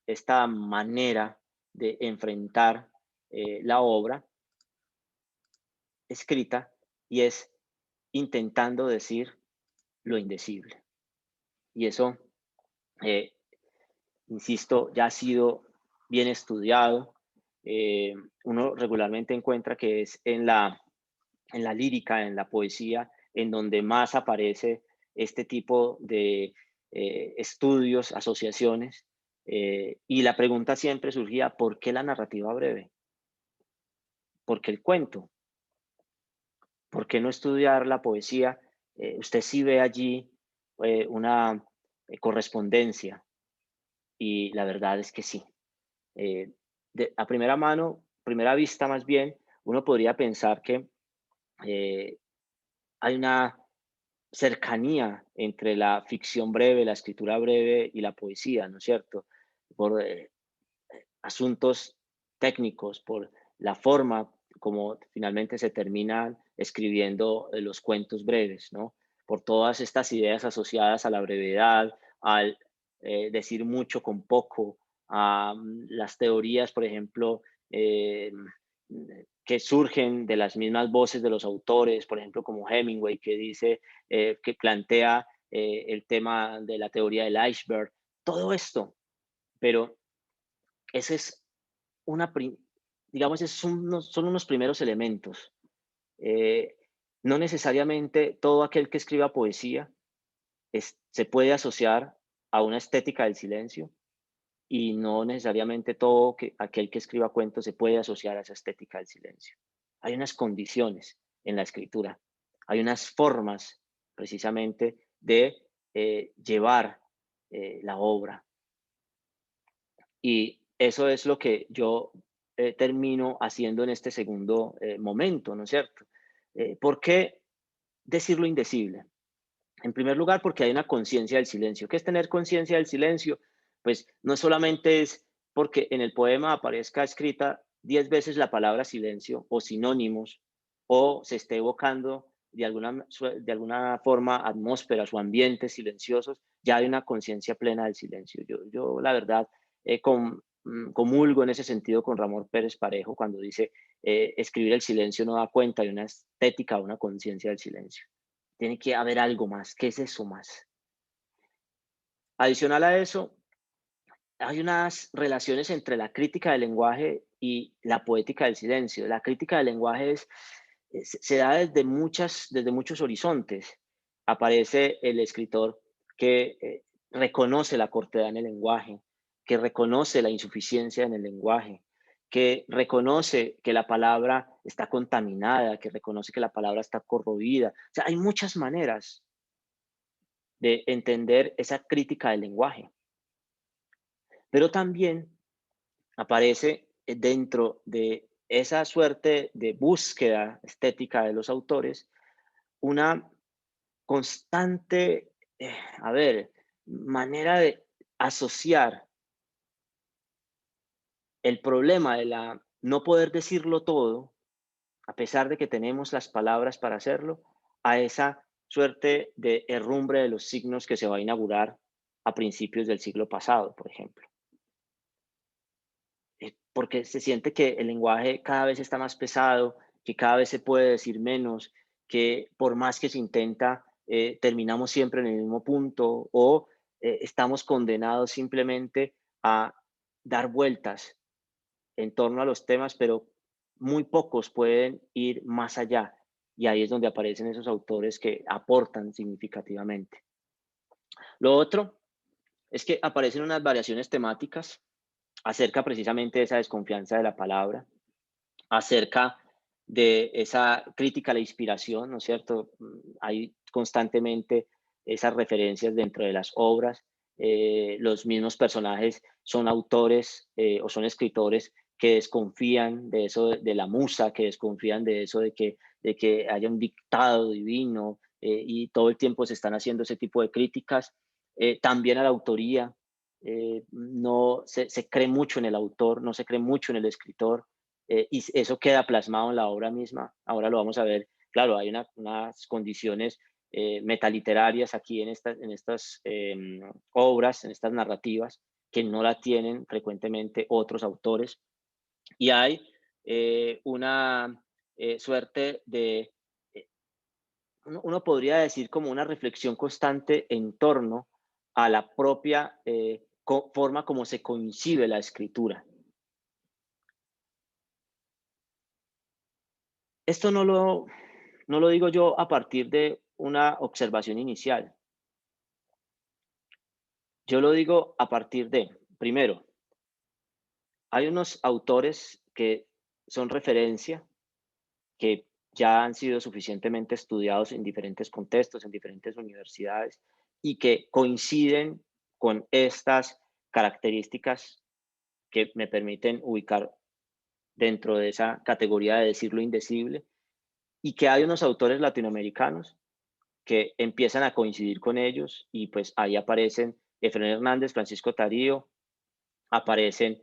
esta manera de enfrentar la obra escrita, y es intentando decir lo indecible. Y eso, eh, insisto, ya ha sido bien estudiado. Uno regularmente encuentra que es en la lírica, en la poesía, en donde más aparece este tipo de estudios, asociaciones. Y la pregunta siempre surgía: ¿por qué la narrativa breve? ¿Por qué el cuento? ¿Por qué no estudiar la poesía? Usted sí ve allí una correspondencia, y la verdad es que sí. A primera mano, primera vista más bien, uno podría pensar que hay una cercanía entre la ficción breve, la escritura breve y la poesía, ¿no es cierto? Por asuntos técnicos, por la forma como finalmente se terminan escribiendo los cuentos breves, ¿no? Por todas estas ideas asociadas a la brevedad, al decir mucho con poco, a las teorías, por ejemplo, que surgen de las mismas voces de los autores, por ejemplo, como Hemingway, que dice, que plantea el tema de la teoría del iceberg, todo esto. Pero ese es digamos, esos son unos primeros elementos. Eh, no necesariamente todo aquel que escriba poesía se puede asociar a una estética del silencio, y no necesariamente todo aquel que escriba cuentos se puede asociar a esa estética del silencio. Hay unas condiciones en la escritura, hay unas formas precisamente de llevar la obra. Y eso es lo que yo termino haciendo en este segundo momento, ¿no es cierto? ¿Por qué decir lo indecible? En primer lugar, porque hay una conciencia del silencio. ¿Qué es tener conciencia del silencio? Pues no solamente es porque en el poema aparezca escrita 10 veces la palabra silencio o sinónimos, o se esté evocando de alguna forma atmósferas o ambientes silenciosos, ya hay una conciencia plena del silencio. Yo la verdad, comulgo en ese sentido con Ramón Pérez Parejo cuando dice, escribir el silencio no da cuenta de una estética o una conciencia del silencio. Tiene que haber algo más. ¿Qué es eso más? Adicional a eso, hay unas relaciones entre la crítica del lenguaje y la poética del silencio. La crítica del lenguaje se da desde muchos horizontes. Aparece el escritor que reconoce la cortedad en el lenguaje, que reconoce la insuficiencia en el lenguaje, que reconoce que la palabra está contaminada, que reconoce que la palabra está corroída. O sea, hay muchas maneras de entender esa crítica del lenguaje. Pero también aparece dentro de esa suerte de búsqueda estética de los autores una constante, manera de asociar el problema de no poder decirlo todo, a pesar de que tenemos las palabras para hacerlo, a esa suerte de herrumbre de los signos que se va a inaugurar a principios del siglo pasado, por ejemplo. porque se siente que el lenguaje cada vez está más pesado, que cada vez se puede decir menos, que por más que se intenta, terminamos siempre en el mismo punto o estamos condenados simplemente a dar vueltas en torno a los temas, pero muy pocos pueden ir más allá. Y ahí es donde aparecen esos autores que aportan significativamente. Lo otro es que aparecen unas variaciones temáticas acerca precisamente de esa desconfianza de la palabra, acerca de esa crítica a la inspiración, ¿no es cierto? Hay constantemente esas referencias dentro de las obras. Los mismos personajes son autores o son escritores que desconfían de eso de la musa, que desconfían de eso de que haya un dictado divino y todo el tiempo se están haciendo ese tipo de críticas. También a la autoría, no se cree mucho en el autor, no se cree mucho en el escritor, y eso queda plasmado en la obra misma. Ahora lo vamos a ver. Claro, hay unas condiciones metaliterarias aquí en estas obras, en estas narrativas, que no la tienen frecuentemente otros autores. Y hay una suerte de, uno podría decir como una reflexión constante en torno a la propia forma como se concibe la escritura. Esto no lo digo yo a partir de una observación inicial. Yo lo digo a partir de, primero, hay unos autores que son referencia, que ya han sido suficientemente estudiados en diferentes contextos, en diferentes universidades, y que coinciden con estas características que me permiten ubicar dentro de esa categoría de decir lo indecible, y que hay unos autores latinoamericanos que empiezan a coincidir con ellos y pues ahí aparecen Efraín Hernández, Francisco Tarío, aparecen,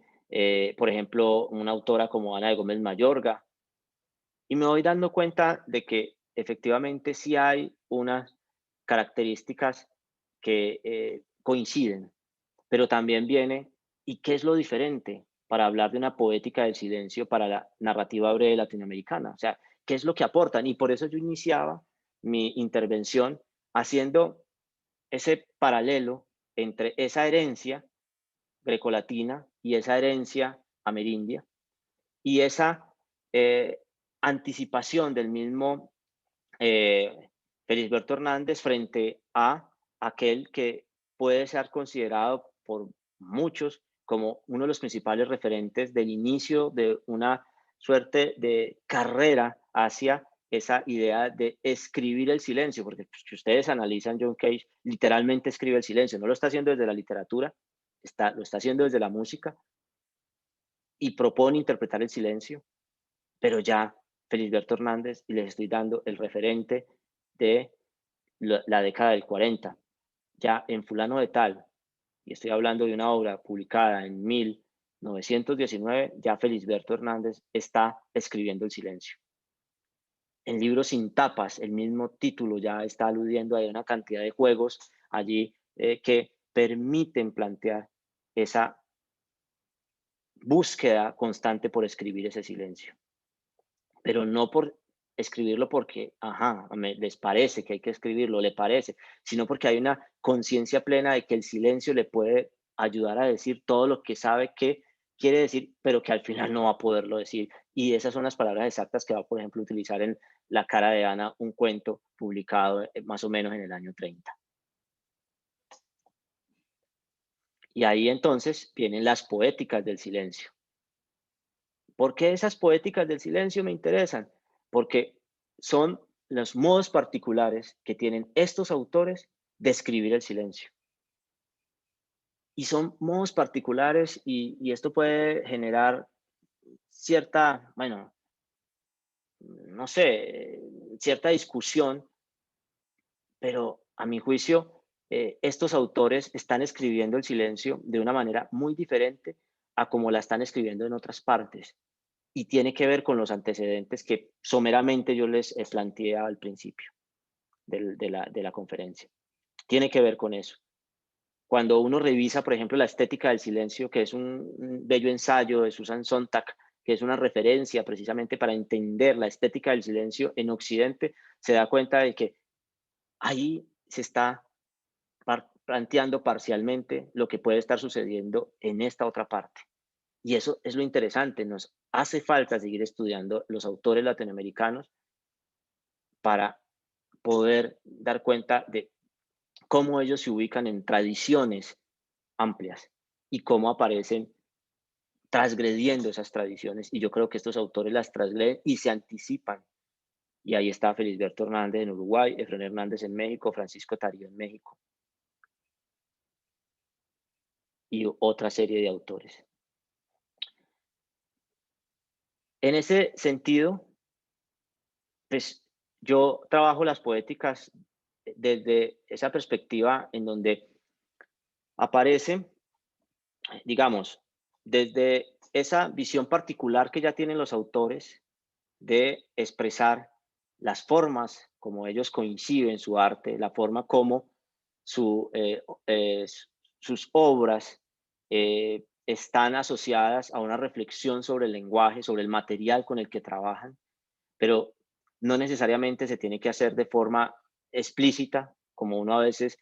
por ejemplo, una autora como Ana de Gómez Mayorga, y me voy dando cuenta de que efectivamente sí hay unas características que coinciden, pero también viene, ¿y qué es lo diferente para hablar de una poética del silencio para la narrativa breve latinoamericana? O sea, ¿qué es lo que aportan? Y por eso yo iniciaba mi intervención haciendo ese paralelo entre esa herencia grecolatina y esa herencia amerindia y esa eh, anticipación del mismo Felisberto Hernández frente a aquel que puede ser considerado por muchos como uno de los principales referentes del inicio de una suerte de carrera hacia esa idea de escribir el silencio, porque pues, si ustedes analizan, John Cage literalmente escribe el silencio, no lo está haciendo desde la literatura, lo está haciendo desde la música y propone interpretar el silencio, pero ya Felisberto Hernández, y les estoy dando el referente de la década del 40, ya en fulano de tal, y estoy hablando de una obra publicada en 1919, ya Felisberto Hernández está escribiendo el silencio. En Libros sin tapas, el mismo título ya está aludiendo a una cantidad de juegos allí que permiten plantear esa búsqueda constante por escribir ese silencio, pero no por escribirlo porque, ajá, les parece que hay que escribirlo, le parece, sino porque hay una conciencia plena de que el silencio le puede ayudar a decir todo lo que sabe que quiere decir, pero que al final no va a poderlo decir. Y esas son las palabras exactas que va, por ejemplo, a utilizar en La cara de Ana, un cuento publicado más o menos en el año 30. Y ahí entonces vienen las poéticas del silencio. ¿Por qué esas poéticas del silencio me interesan? Porque son los modos particulares que tienen estos autores de escribir el silencio. Y son modos particulares y esto puede generar cierta, bueno, no sé, cierta discusión, pero a mi juicio, estos autores están escribiendo el silencio de una manera muy diferente a como la están escribiendo en otras partes. Y tiene que ver con los antecedentes que someramente yo les planteé al principio de la conferencia. Tiene que ver con eso. cuando uno revisa, por ejemplo, La estética del silencio, que es un bello ensayo de Susan Sontag, que es una referencia precisamente para entender la estética del silencio en Occidente, se da cuenta de que ahí se está planteando parcialmente lo que puede estar sucediendo en esta otra parte. Y eso es lo interesante, nos hace falta seguir estudiando los autores latinoamericanos para poder dar cuenta de cómo ellos se ubican en tradiciones amplias y cómo aparecen transgrediendo esas tradiciones. Y yo creo que estos autores las transgreden y se anticipan. Y ahí está Felisberto Hernández en Uruguay, Efraín Hernández en México, Francisco Tarío en México. Y otra serie de autores. En ese sentido, pues yo trabajo las poéticas desde esa perspectiva en donde aparece, digamos, desde esa visión particular que ya tienen los autores de expresar las formas como ellos coinciden su arte, la forma como sus obras están asociadas a una reflexión sobre el lenguaje, sobre el material con el que trabajan, pero no necesariamente se tiene que hacer de forma explícita, como uno a veces,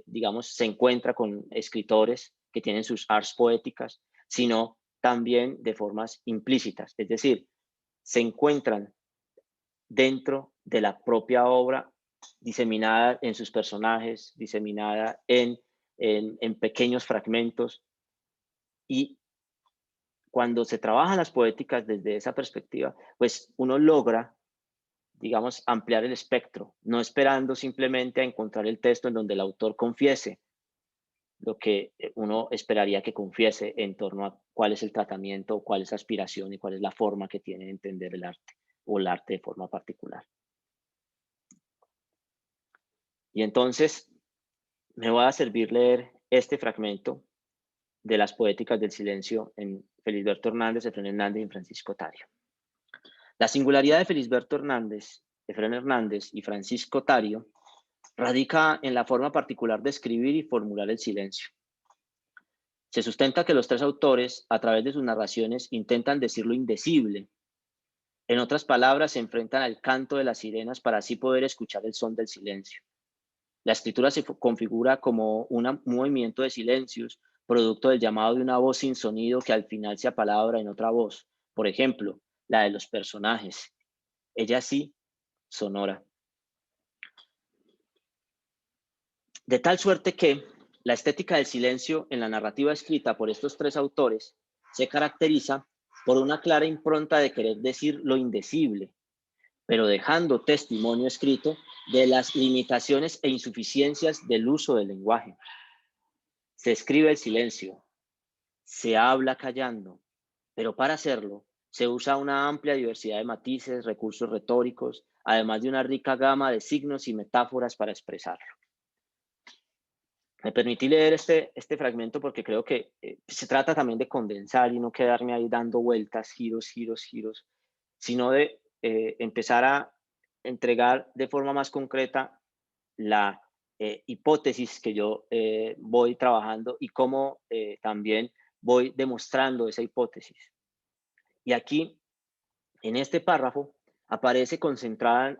digamos, se encuentra con escritores que tienen sus arts poéticas, sino también de formas implícitas, es decir, se encuentran dentro de la propia obra, diseminada en sus personajes, diseminada en pequeños fragmentos. Y cuando se trabajan las poéticas desde esa perspectiva, pues uno logra, digamos, ampliar el espectro, no esperando simplemente a encontrar el texto en donde el autor confiese lo que uno esperaría que confiese en torno a cuál es el tratamiento, cuál es la aspiración y cuál es la forma que tiene de entender el arte o el arte de forma particular. Y entonces me voy a servir leer este fragmento de las poéticas del silencio en Felisberto Hernández, Efraín Hernández y Francisco Tario. La singularidad de Felisberto Hernández, Efraín Hernández y Francisco Tario radica en la forma particular de escribir y formular el silencio. Se sustenta que los tres autores, a través de sus narraciones, intentan decir lo indecible. En otras palabras, se enfrentan al canto de las sirenas para así poder escuchar el son del silencio. La escritura se configura como un movimiento de silencios, producto del llamado de una voz sin sonido que al final se apalabra en otra voz. Por ejemplo, la de los personajes. Ella sí, sonora. De tal suerte que la estética del silencio en la narrativa escrita por estos tres autores se caracteriza por una clara impronta de querer decir lo indecible, pero dejando testimonio escrito de las limitaciones e insuficiencias del uso del lenguaje. Se escribe el silencio, se habla callando, pero para hacerlo se usa una amplia diversidad de matices, recursos retóricos, además de una rica gama de signos y metáforas para expresarlo. Me permití leer este fragmento porque creo que se trata también de condensar y no quedarme ahí dando vueltas, giros, sino de empezar a entregar de forma más concreta la hipótesis que yo voy trabajando y cómo también voy demostrando esa hipótesis. Y aquí, en este párrafo, aparece concentrada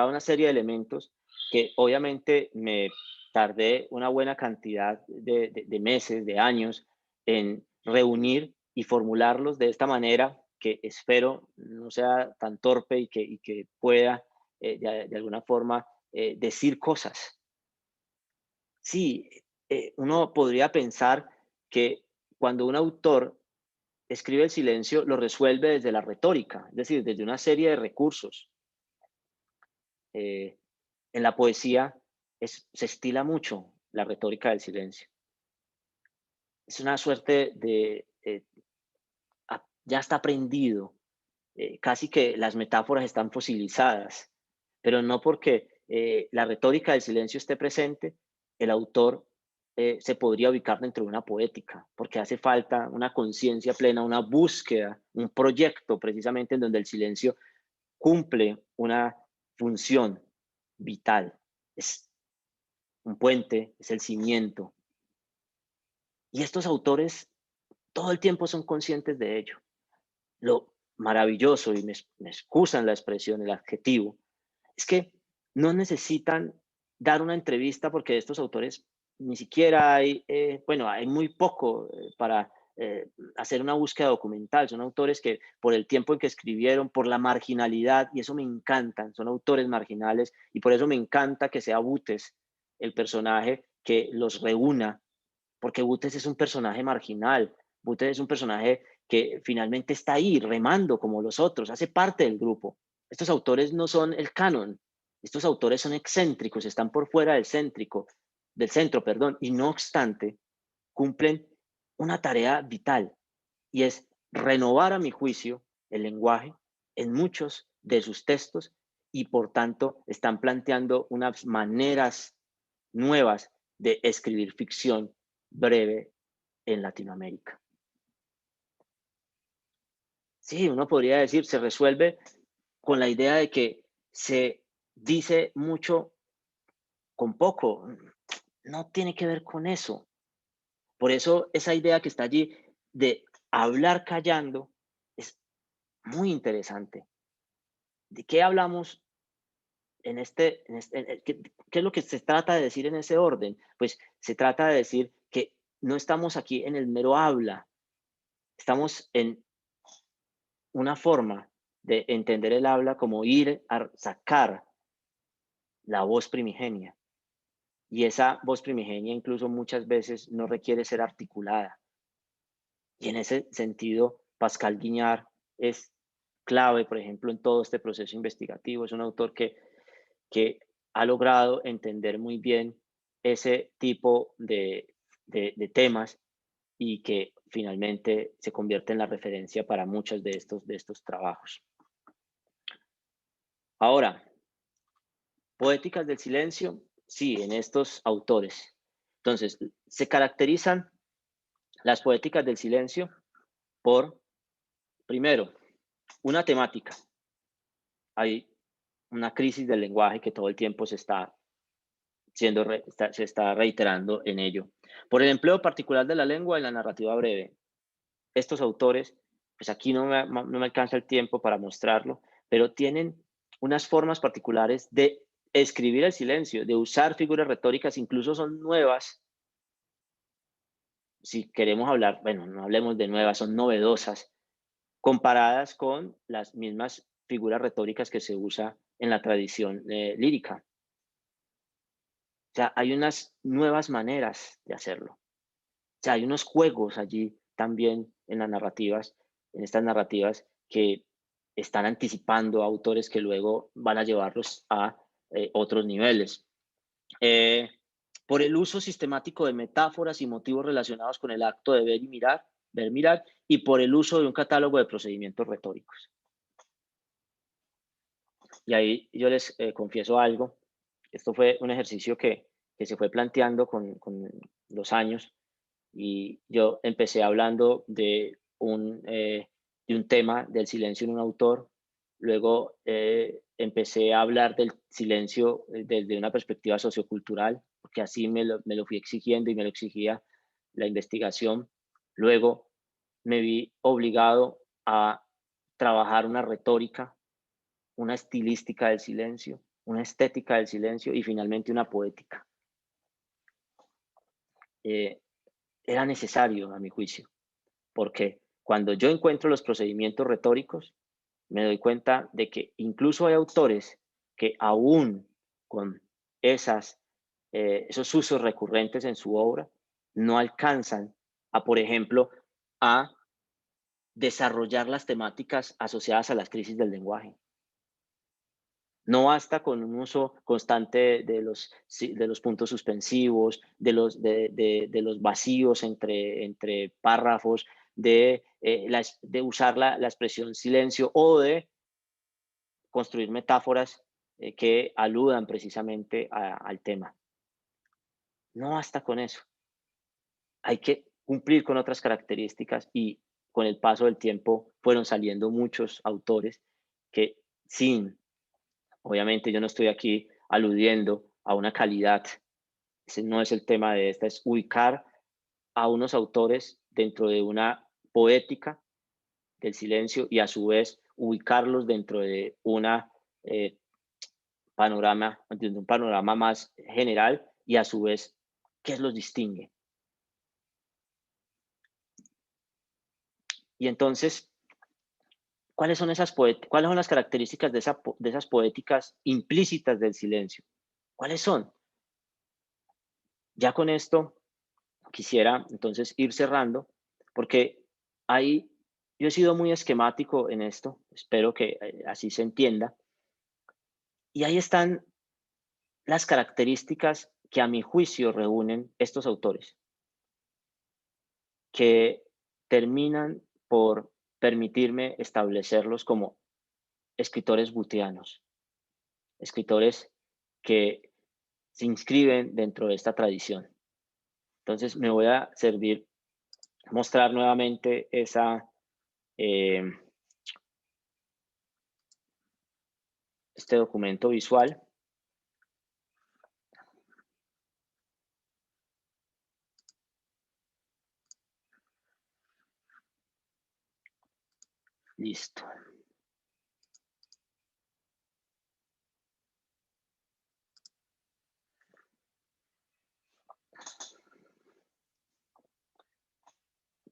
una serie de elementos que obviamente me tardé una buena cantidad de meses, de años, en reunir y formularlos de esta manera que espero no sea tan torpe y que pueda de alguna forma decir cosas. Sí, uno podría pensar que cuando un autor escribe el silencio, lo resuelve desde la retórica, es decir, desde una serie de recursos. En la poesía se estila mucho la retórica del silencio. Es una suerte de, ya está aprendido, casi que las metáforas están fosilizadas, pero no porque la retórica del silencio esté presente, el autor se podría ubicar dentro de una poética, porque hace falta una conciencia plena, una búsqueda, un proyecto precisamente en donde el silencio cumple una función vital. Es un puente, es el cimiento Y estos autores todo el tiempo son conscientes de ello. Lo maravilloso, y me excusan la expresión, el adjetivo, es que no necesitan dar una entrevista porque estos autores ni siquiera hay, bueno, hay muy poco para hacer una búsqueda documental. Son autores que por el tiempo en que escribieron, por la marginalidad, y eso me encantan, son autores marginales, y por eso me encanta que sea Butes el personaje que los reúna, porque Butes es un personaje marginal. Butes es un personaje que finalmente está ahí remando como los otros, hace parte del grupo. Estos autores no son el canon, estos autores son excéntricos, están por fuera del centro, perdón, y no obstante cumplen una tarea vital, y es renovar, a mi juicio, el lenguaje en muchos de sus textos, y por tanto están planteando unas maneras nuevas de escribir ficción breve en Latinoamérica. Sí, uno podría decir, se resuelve con la idea de que se dice mucho con poco. No tiene que ver con eso. Por eso esa idea que está allí de hablar callando es muy interesante. ¿De qué hablamos qué es lo que se trata de decir en ese orden? Pues se trata de decir que no estamos aquí en el mero habla, estamos en una forma de entender el habla como ir a sacar la voz primigenia. Y esa voz primigenia incluso muchas veces no requiere ser articulada. Y en ese sentido, Pascal Guignard es clave, por ejemplo, en todo este proceso investigativo. Es un autor que ha logrado entender muy bien ese tipo de temas, y que finalmente se convierte en la referencia para muchos de estos trabajos. Ahora, poéticas del silencio, sí, en estos autores. Entonces, se caracterizan las poéticas del silencio por, primero, una temática. Hay una crisis del lenguaje que todo el tiempo se está reiterando en ello. Por el empleo particular de la lengua en la narrativa breve. Estos autores, pues aquí no me alcanza el tiempo para mostrarlo, pero tienen unas formas particulares de escribir el silencio, de usar figuras retóricas, incluso son nuevas. Si queremos hablar, bueno, no hablemos de nuevas, son novedosas, comparadas con las mismas figuras retóricas que se usa en la tradición lírica. O sea, hay unas nuevas maneras de hacerlo. O sea, hay unos juegos allí también en estas narrativas, que están anticipando a autores que luego van a llevarlos a otros niveles. Por el uso sistemático de metáforas y motivos relacionados con el acto de ver mirar, y por el uso de un catálogo de procedimientos retóricos. Y ahí yo les confieso algo. Esto fue un ejercicio que se fue planteando con los años, y yo empecé hablando de un tema del silencio en un autor. Luego empecé a hablar del silencio desde una perspectiva sociocultural, porque así me lo fui exigiendo y me lo exigía la investigación. Luego me vi obligado a trabajar una retórica, una estilística del silencio, una estética del silencio, y finalmente una poética. Era necesario, a mi juicio, porque cuando yo encuentro los procedimientos retóricos, me doy cuenta de que incluso hay autores que aún con esos usos recurrentes en su obra, no alcanzan a, por ejemplo, a desarrollar las temáticas asociadas a las crisis del lenguaje. No basta con un uso constante de los puntos suspensivos, de los vacíos entre párrafos, de usar la expresión silencio, o de construir metáforas que aludan precisamente al tema. No basta con eso. Hay que cumplir con otras características, y con el paso del tiempo fueron saliendo muchos autores que, obviamente yo no estoy aquí aludiendo a una calidad, ese no es el tema de esta, es ubicar a unos autores dentro de una poética del silencio y a su vez ubicarlos dentro de una de un panorama más general y a su vez, ¿qué los distingue? Y entonces, ¿cuáles son las características de esas poéticas implícitas del silencio? ¿Cuáles son? Ya con esto quisiera entonces ir cerrando, porque yo he sido muy esquemático en esto, espero que así se entienda, y ahí están las características que a mi juicio reúnen estos autores, que terminan por permitirme establecerlos como escritores butianos, escritores que se inscriben dentro de esta tradición. Entonces me voy a mostrar nuevamente este documento visual. Listo.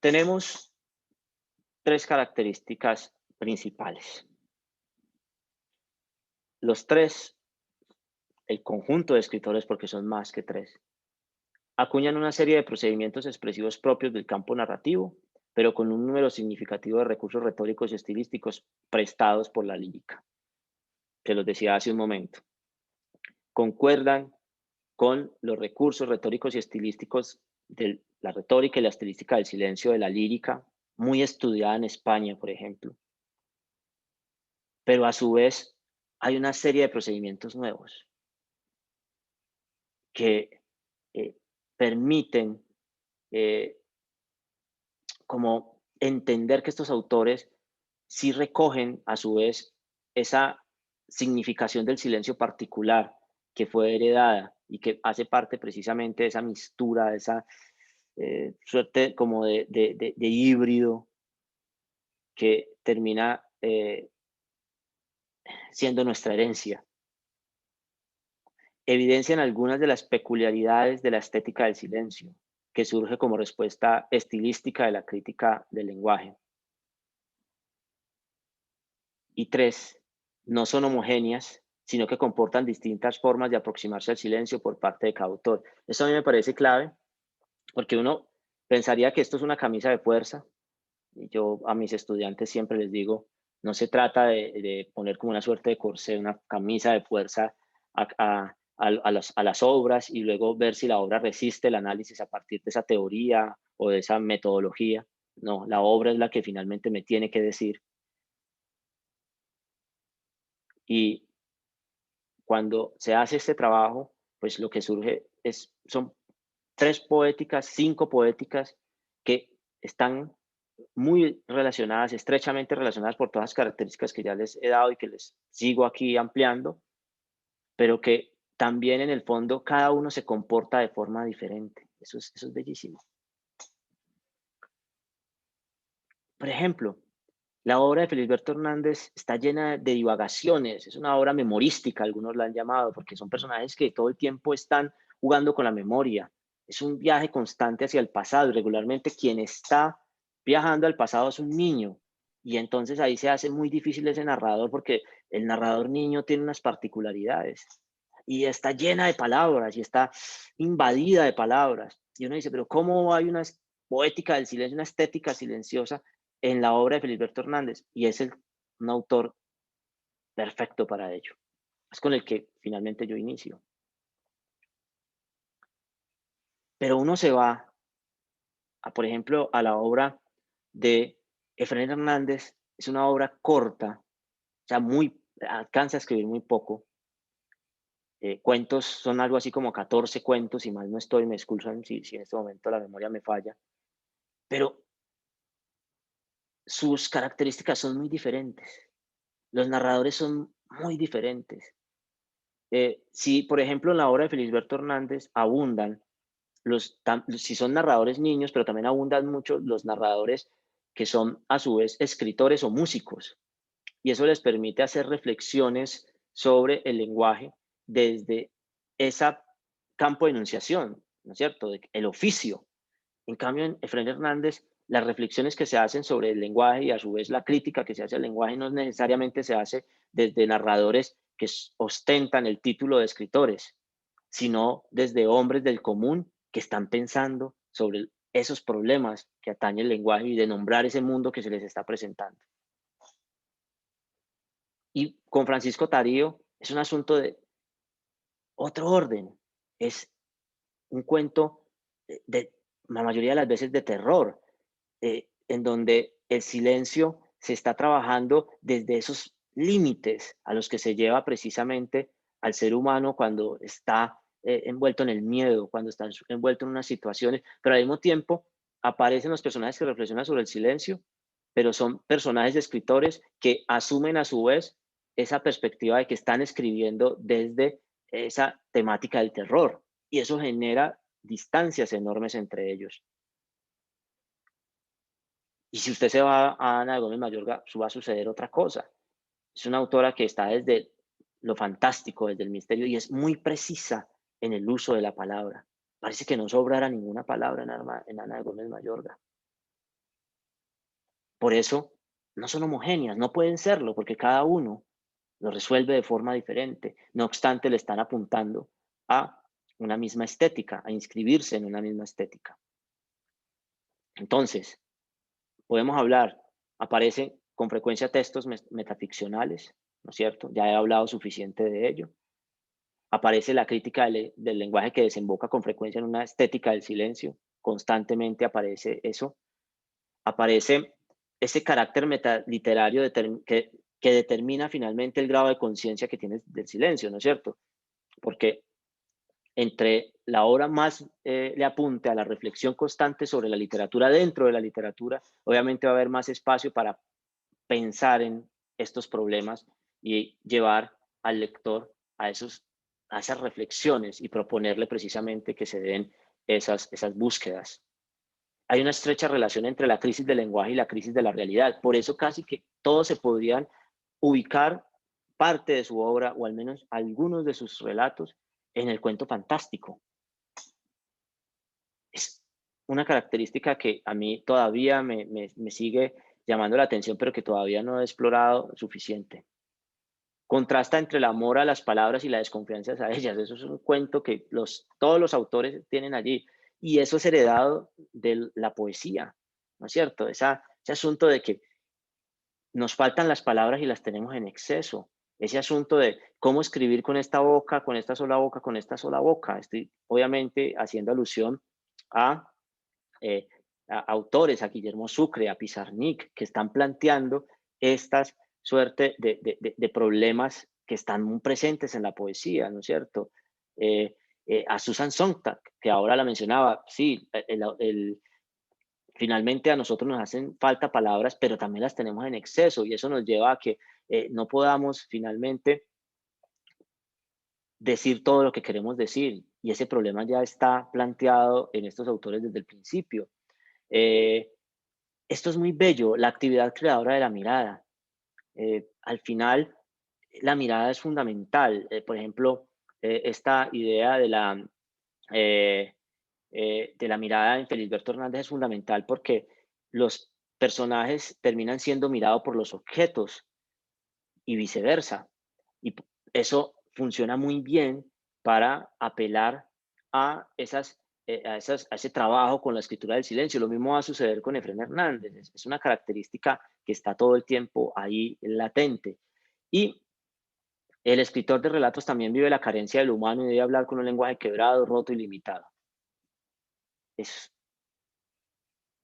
Tenemos 3 características principales. Los 3, el conjunto de escritores, porque son más que 3, acuñan una serie de procedimientos expresivos propios del campo narrativo, pero con un número significativo de recursos retóricos y estilísticos prestados por la lírica, que los decía hace un momento. Concuerdan con los recursos retóricos y estilísticos de la retórica y la estilística del silencio de la lírica, muy estudiada en España, por ejemplo. Pero a su vez hay una serie de procedimientos nuevos que permiten como entender que estos autores sí recogen a su vez esa significación del silencio particular que fue heredada y que hace parte precisamente de esa mistura, de esa suerte como de híbrido que termina siendo nuestra herencia. Evidencian algunas de las peculiaridades de la estética del silencio, que surge como respuesta estilística de la crítica del lenguaje. Y 3, no son homogéneas, sino que comportan distintas formas de aproximarse al silencio por parte de cada autor. Eso a mí me parece clave, porque uno pensaría que esto es una camisa de fuerza. Y yo a mis estudiantes siempre les digo, no se trata de poner como una suerte de corsé, una camisa de fuerza a las obras y luego ver si la obra resiste el análisis a partir de esa teoría o de esa metodología. No, la obra es la que finalmente me tiene que decir. Y cuando se hace este trabajo, pues lo que surge son 3 poéticas, 5 poéticas que están muy relacionadas, estrechamente relacionadas por todas las características que ya les he dado y que les sigo aquí ampliando, pero que también en el fondo cada uno se comporta de forma diferente. Eso es bellísimo. Por ejemplo, la obra de Felisberto Hernández está llena de divagaciones, es una obra memorística, algunos la han llamado, porque son personajes que todo el tiempo están jugando con la memoria. Es un viaje constante hacia el pasado y regularmente quien está viajando al pasado es un niño. Y entonces ahí se hace muy difícil ese narrador porque el narrador niño tiene unas particularidades y está llena de palabras y está invadida de palabras. Y uno dice, pero ¿cómo hay una poética del silencio, una estética silenciosa en la obra de Felisberto Hernández? Y es un autor perfecto para ello. Es con el que finalmente yo inicio. Pero uno se va, por ejemplo, a la obra de Efraín Hernández. Es una obra corta, o sea, alcanza a escribir muy poco. Cuentos son algo así como 14 cuentos, si mal no estoy, me excusan si en este momento la memoria me falla. Pero sus características son muy diferentes. Los narradores son muy diferentes. Si, por ejemplo, en la obra de Felisberto Hernández abundan si son narradores niños, pero también abundan mucho los narradores que son a su vez escritores o músicos. Y eso les permite hacer reflexiones sobre el lenguaje desde ese campo de enunciación, ¿no es cierto? El oficio. En cambio, en Efraín Hernández, las reflexiones que se hacen sobre el lenguaje y a su vez la crítica que se hace al lenguaje no necesariamente se hace desde narradores que ostentan el título de escritores, sino desde hombres del común que están pensando sobre esos problemas que atañe el lenguaje y de nombrar ese mundo que se les está presentando. Y con Francisco Tarío es un asunto de otro orden. Es un cuento la mayoría de las veces de terror, en donde el silencio se está trabajando desde esos límites a los que se lleva precisamente al ser humano cuando está envuelto en el miedo, cuando está envuelto en unas situaciones, pero al mismo tiempo aparecen los personajes que reflexionan sobre el silencio, pero son personajes escritores que asumen a su vez esa perspectiva de que están escribiendo desde esa temática del terror, y eso genera distancias enormes entre ellos. Y si usted se va a Ana de Gómez Mayorga, va a suceder otra cosa. Es una autora que está desde lo fantástico, desde el misterio, y es muy precisa en el uso de la palabra. Parece que no sobrara ninguna palabra en Ana de Gómez Mayorga. Por eso, no son homogéneas, no pueden serlo, porque cada uno lo resuelve de forma diferente. No obstante, le están apuntando a una misma estética, a inscribirse en una misma estética. Entonces, podemos hablar, aparecen con frecuencia textos metaficcionales, ¿no es cierto? Ya he hablado suficiente de ello. Aparece la crítica del lenguaje que desemboca con frecuencia en una estética del silencio, constantemente aparece eso. Aparece ese carácter metaliterario que determina finalmente el grado de conciencia que tienes del silencio, ¿no es cierto? Porque entre la obra más le apunte a la reflexión constante sobre la literatura dentro de la literatura, obviamente va a haber más espacio para pensar en estos problemas y llevar al lector a esas reflexiones y proponerle precisamente que se den esas búsquedas. Hay una estrecha relación entre la crisis del lenguaje y la crisis de la realidad. Por eso casi que todos se podrían ubicar parte de su obra, o al menos algunos de sus relatos, en el cuento fantástico. Es una característica que a mí todavía me sigue llamando la atención, pero que todavía no he explorado suficiente. Contrasta entre el amor a las palabras y la desconfianza a ellas. Eso es un cuento que todos los autores tienen allí. Y eso es heredado de la poesía, ¿no es cierto? Ese asunto de que nos faltan las palabras y las tenemos en exceso. Ese asunto de cómo escribir con esta boca, con esta sola boca, con esta sola boca. Estoy obviamente haciendo alusión a autores, a Guillermo Sucre, a Pizarnik, que están planteando estas suerte de problemas que están muy presentes en la poesía, ¿no es cierto? A Susan Sontag, que ahora la mencionaba, sí, finalmente a nosotros nos hacen falta palabras, pero también las tenemos en exceso, y eso nos lleva a que no podamos finalmente decir todo lo que queremos decir, y ese problema ya está planteado en estos autores desde el principio. Esto es muy bello, la actividad creadora de la mirada. Al final, la mirada es fundamental. Por ejemplo, esta idea de la mirada en Felisberto Hernández es fundamental porque los personajes terminan siendo mirados por los objetos y viceversa. Y eso funciona muy bien para apelar a ese trabajo con la escritura del silencio. Lo mismo va a suceder con Efraín Hernández. Es una característica que está todo el tiempo ahí latente. Y el escritor de relatos también vive la carencia del humano y debe hablar con un lenguaje quebrado, roto y limitado. Es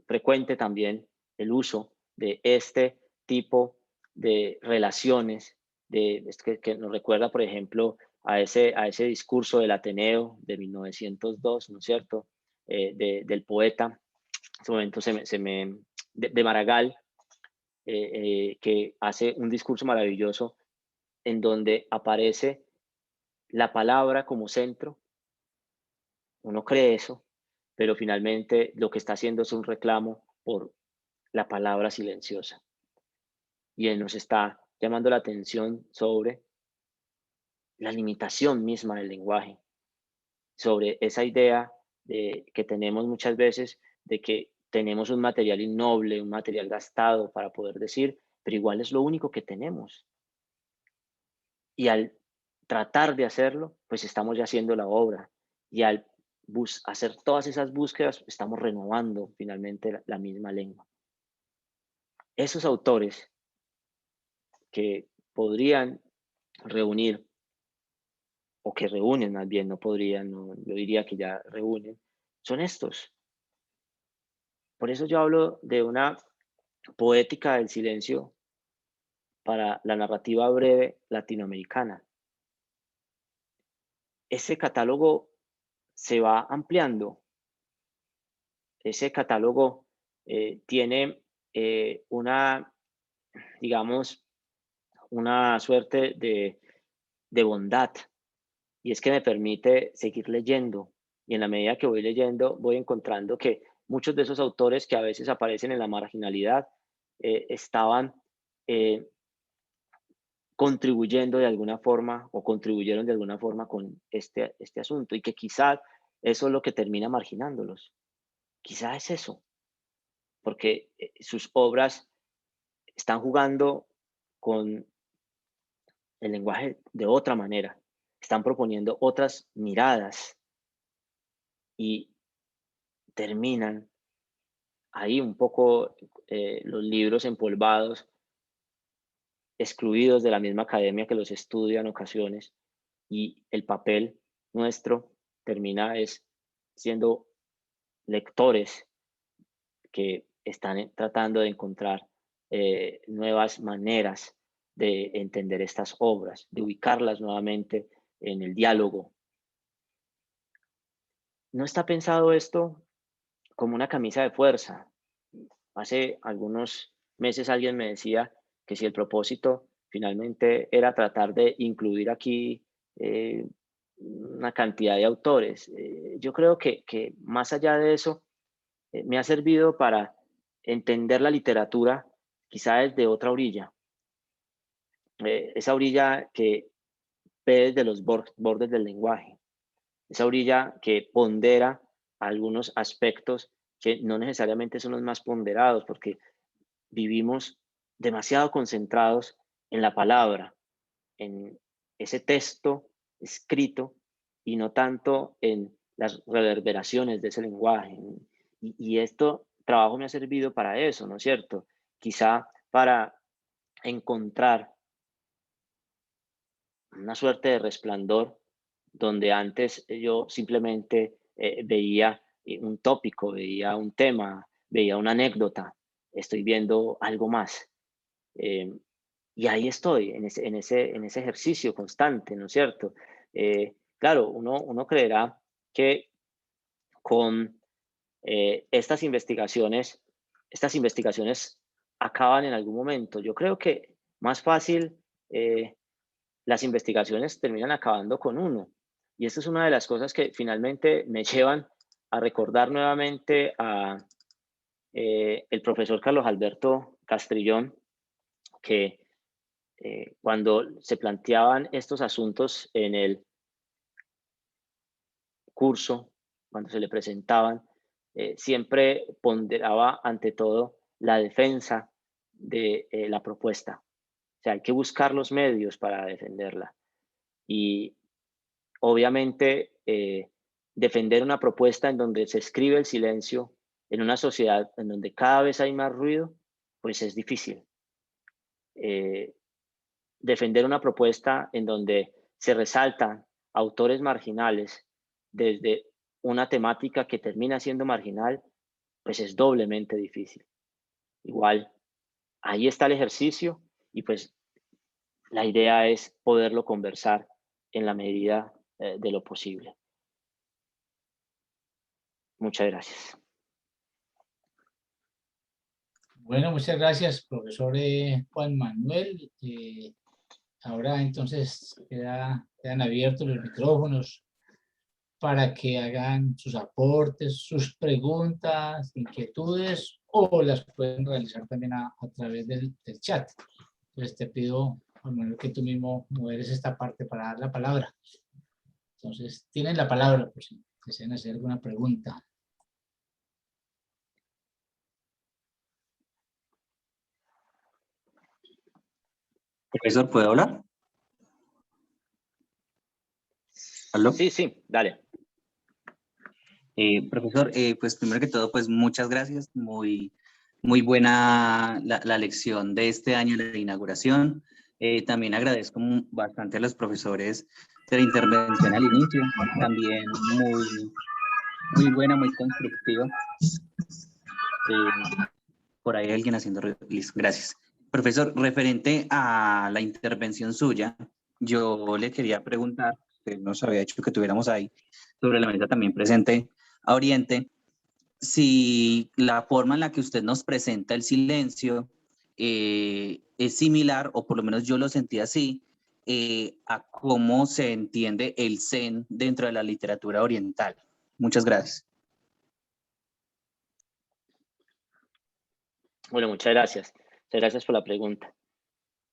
frecuente también el uso de este tipo de relaciones, que nos recuerda, por ejemplo, a ese discurso del Ateneo de 1902, ¿no es cierto?, del poeta, en ese momento de Maragall, que hace un discurso maravilloso en donde aparece la palabra como centro. Uno cree eso, pero finalmente lo que está haciendo es un reclamo por la palabra silenciosa. Y él nos está llamando la atención sobre la limitación misma del lenguaje, sobre esa idea que tenemos muchas veces de que tenemos un material innoble, un material gastado para poder decir, pero igual es lo único que tenemos. Y al tratar de hacerlo, pues estamos ya haciendo la obra. Y al hacer todas esas búsquedas, estamos renovando finalmente la misma lengua. Esos autores que podrían reunir, o que reúnen más bien, no podrían, no, yo diría que ya reúnen, son estos. Por eso yo hablo de una poética del silencio para la narrativa breve latinoamericana. Ese catálogo se va ampliando. Ese catálogo tiene una, digamos, una suerte de bondad, y es que me permite seguir leyendo. Y en la medida que voy leyendo, voy encontrando que muchos de esos autores que a veces aparecen en la marginalidad estaban contribuyendo de alguna forma o contribuyeron de alguna forma con este asunto, y que quizás eso es lo que termina marginándolos. Quizás es eso, porque sus obras están jugando con el lenguaje de otra manera, están proponiendo otras miradas y terminan ahí un poco los libros empolvados, excluidos de la misma academia que los estudia en ocasiones, y el papel nuestro termina siendo lectores que están tratando de encontrar nuevas maneras de entender estas obras, de ubicarlas nuevamente en el diálogo. No está pensado esto como una camisa de fuerza. Hace algunos meses alguien me decía que si el propósito finalmente era tratar de incluir aquí una cantidad de autores, yo creo que más allá de eso, me ha servido para entender la literatura quizá desde otra orilla, esa orilla que ve desde los bordes del lenguaje, esa orilla que pondera algunos aspectos que no necesariamente son los más ponderados, porque vivimos demasiado concentrados en la palabra, en ese texto escrito, y no tanto en las reverberaciones de ese lenguaje. Y esto trabajo me ha servido para eso, ¿no es cierto? Quizá para encontrar una suerte de resplandor donde antes yo simplemente veía un tópico, veía un tema, veía una anécdota. Estoy viendo algo más. Y ahí estoy, en ese ejercicio constante, ¿no es cierto? Claro, uno creerá que con estas investigaciones acaban en algún momento. Yo creo que más fácil las investigaciones terminan acabando con uno. Y esto es una de las cosas que finalmente me llevan a recordar nuevamente a el profesor Carlos Alberto Castrillón, que cuando se planteaban estos asuntos en el curso, cuando se le presentaban, siempre ponderaba ante todo la defensa de la propuesta. O sea, hay que buscar los medios para defenderla. Y obviamente defender una propuesta en donde se escribe el silencio, en una sociedad en donde cada vez hay más ruido, pues es difícil. Defender una propuesta en donde se resaltan autores marginales desde una temática que termina siendo marginal, pues es doblemente difícil. Igual, ahí está el ejercicio, y pues la idea es poderlo conversar en la medida de lo posible. Muchas gracias. Bueno, muchas gracias, profesor Juan Manuel. Ahora entonces quedan abiertos los micrófonos para que hagan sus aportes, sus preguntas, inquietudes, o las pueden realizar también a través del chat. Entonces te pido, Juan Manuel, que tú mismo moderes esta parte para dar la palabra. Entonces, tienen la palabra por si desean hacer alguna pregunta. Profesor, ¿puedo hablar? ¿Aló? Sí, sí, dale. Profesor, pues primero que todo, pues muchas gracias. Muy buena la lección de este año, la inauguración. También agradezco bastante a los profesores de la intervención al inicio. También muy buena, muy constructiva. Por ahí alguien haciendo ruido. Listo, gracias. Profesor, referente a la intervención suya, yo le quería preguntar, que nos había hecho que tuviéramos ahí sobre la mesa también presente a Oriente, si la forma en la que usted nos presenta el silencio es similar, o por lo menos yo lo sentí así, a cómo se entiende el Zen dentro de la literatura oriental. Muchas gracias. Bueno, muchas gracias. Muchas gracias por la pregunta.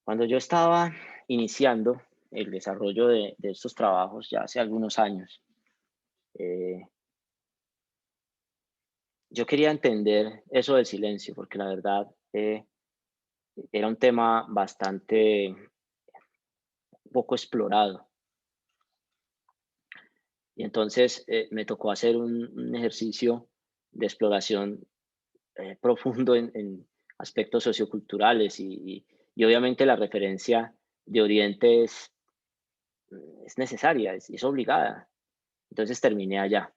Cuando yo estaba iniciando el desarrollo de estos trabajos, ya hace algunos años, yo quería entender eso del silencio, porque la verdad era un tema bastante poco explorado. Y entonces me tocó hacer un ejercicio de exploración profundo en aspectos socioculturales y obviamente la referencia de Oriente es necesaria, es obligada. Entonces terminé allá.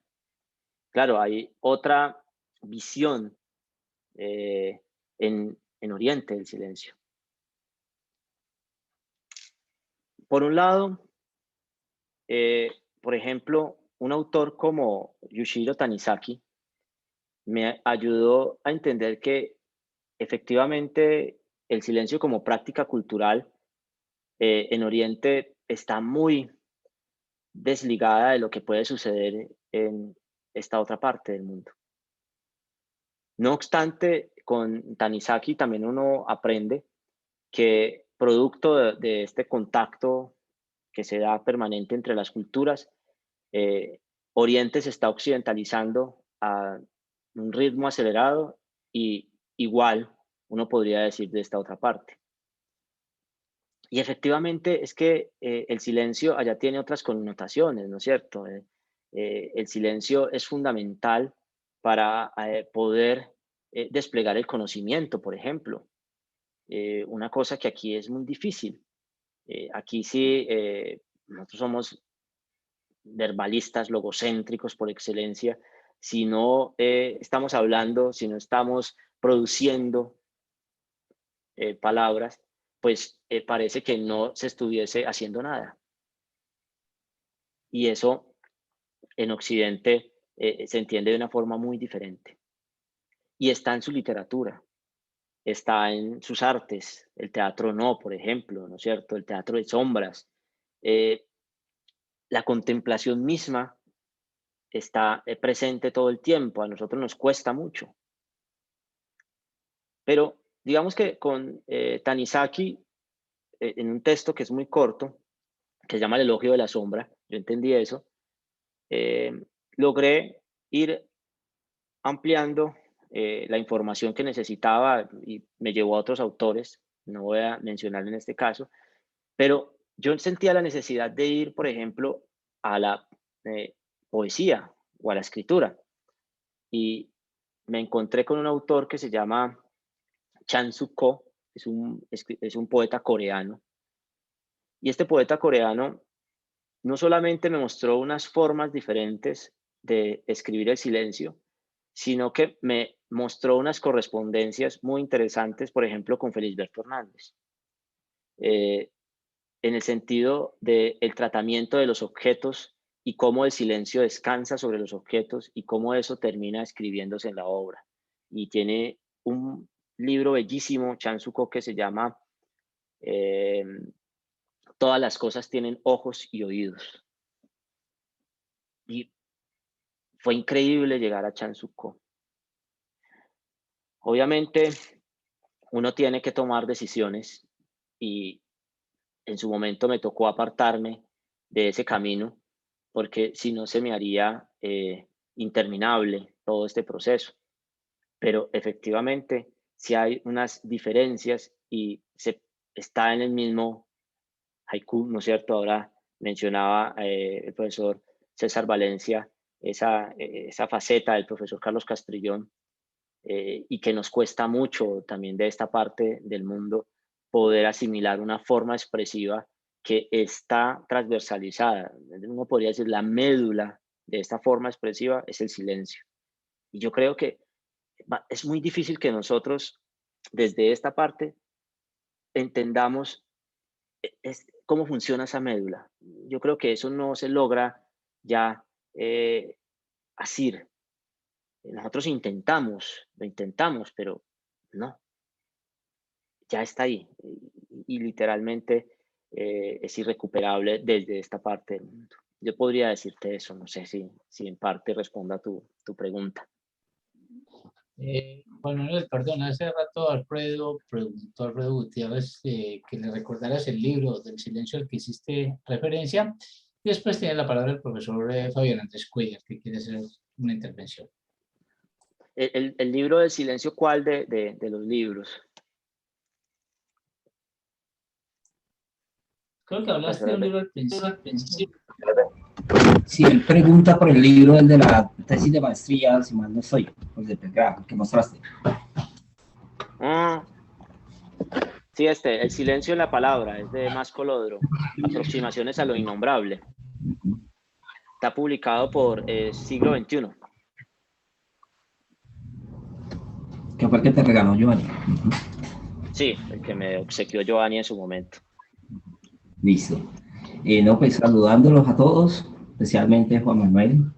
Claro, hay otra visión en Oriente del silencio. Por un lado, por ejemplo, un autor como Yushiro Tanizaki me ayudó a entender que efectivamente el silencio como práctica cultural en Oriente está muy desligada de lo que puede suceder en esta otra parte del mundo. No obstante, con Tanizaki también uno aprende que producto de este contacto que se da permanente entre las culturas, Oriente se está occidentalizando a un ritmo acelerado y igual uno podría decir de esta otra parte. Y efectivamente es que el silencio allá tiene otras connotaciones, ¿no es cierto? El silencio es fundamental para poder desplegar el conocimiento, por ejemplo. Una cosa que aquí es muy difícil. Aquí sí, nosotros somos verbalistas, logocéntricos por excelencia. Si no estamos hablando, si no estamos produciendo palabras, pues parece que no se estuviese haciendo nada. Y eso en Occidente se entiende de una forma muy diferente. Y está en su literatura, está en sus artes, el teatro no, por ejemplo, ¿no es cierto? El teatro de sombras. La contemplación misma está presente todo el tiempo, a nosotros nos cuesta mucho. Pero digamos que con Tanizaki, en un texto que es muy corto, que se llama El elogio de la sombra, yo entendí eso, logré ir ampliando la información que necesitaba y me llevó a otros autores, no voy a mencionar en este caso, pero yo sentía la necesidad de ir, por ejemplo, a la poesía o a la escritura y me encontré con un autor que se llama Chan Suk Ko, es un poeta coreano, y este poeta coreano no solamente me mostró unas formas diferentes de escribir el silencio, sino que me mostró unas correspondencias muy interesantes, por ejemplo, con Felisberto Hernández, en el sentido del tratamiento de los objetos y cómo el silencio descansa sobre los objetos y cómo eso termina escribiéndose en la obra. Y tiene un libro bellísimo, Chan Suk Ko, que se llama Todas las cosas tienen ojos y oídos. Y fue increíble llegar a Chansuco. Obviamente, uno tiene que tomar decisiones y en su momento me tocó apartarme de ese camino porque si no se me haría interminable todo este proceso. Pero efectivamente, si hay unas diferencias y se está en el mismo haiku, ¿no es cierto? Ahora mencionaba el profesor César Valencia esa faceta del profesor Carlos Castrillón, y que nos cuesta mucho también de esta parte del mundo poder asimilar una forma expresiva que está transversalizada. Uno podría decir la médula de esta forma expresiva es el silencio. Y yo creo que es muy difícil que nosotros desde esta parte entendamos cómo funciona esa médula. Yo creo que eso no se logra ya así. Nosotros lo intentamos, pero no, ya está ahí y literalmente es irrecuperable desde esta parte del mundo. Yo podría decirte eso, no sé si en parte responda a tu pregunta. Juan Manuel, perdón, hace rato Alfredo preguntó, Alfredo Gutiérrez, que le recordaras el libro del silencio al que hiciste referencia. Y después tiene la palabra el profesor Fabián Andrés Cuellar, que quiere hacer una intervención. El libro del silencio, ¿cuál de los libros? Creo que hablaste de un libro al principio. Sí, él pregunta por el libro, el de la tesis de maestría, si mal no estoy, el de pregrado, que mostraste. Sí, El silencio en la palabra, es de Masco Lodro, Aproximaciones a lo innombrable. Está publicado por Siglo XXI. ¿Qué fue el que te regaló, Giovanni? Sí, el que me obsequió Giovanni en su momento. Listo. No, pues saludándolos a todos, especialmente a Juan Manuel,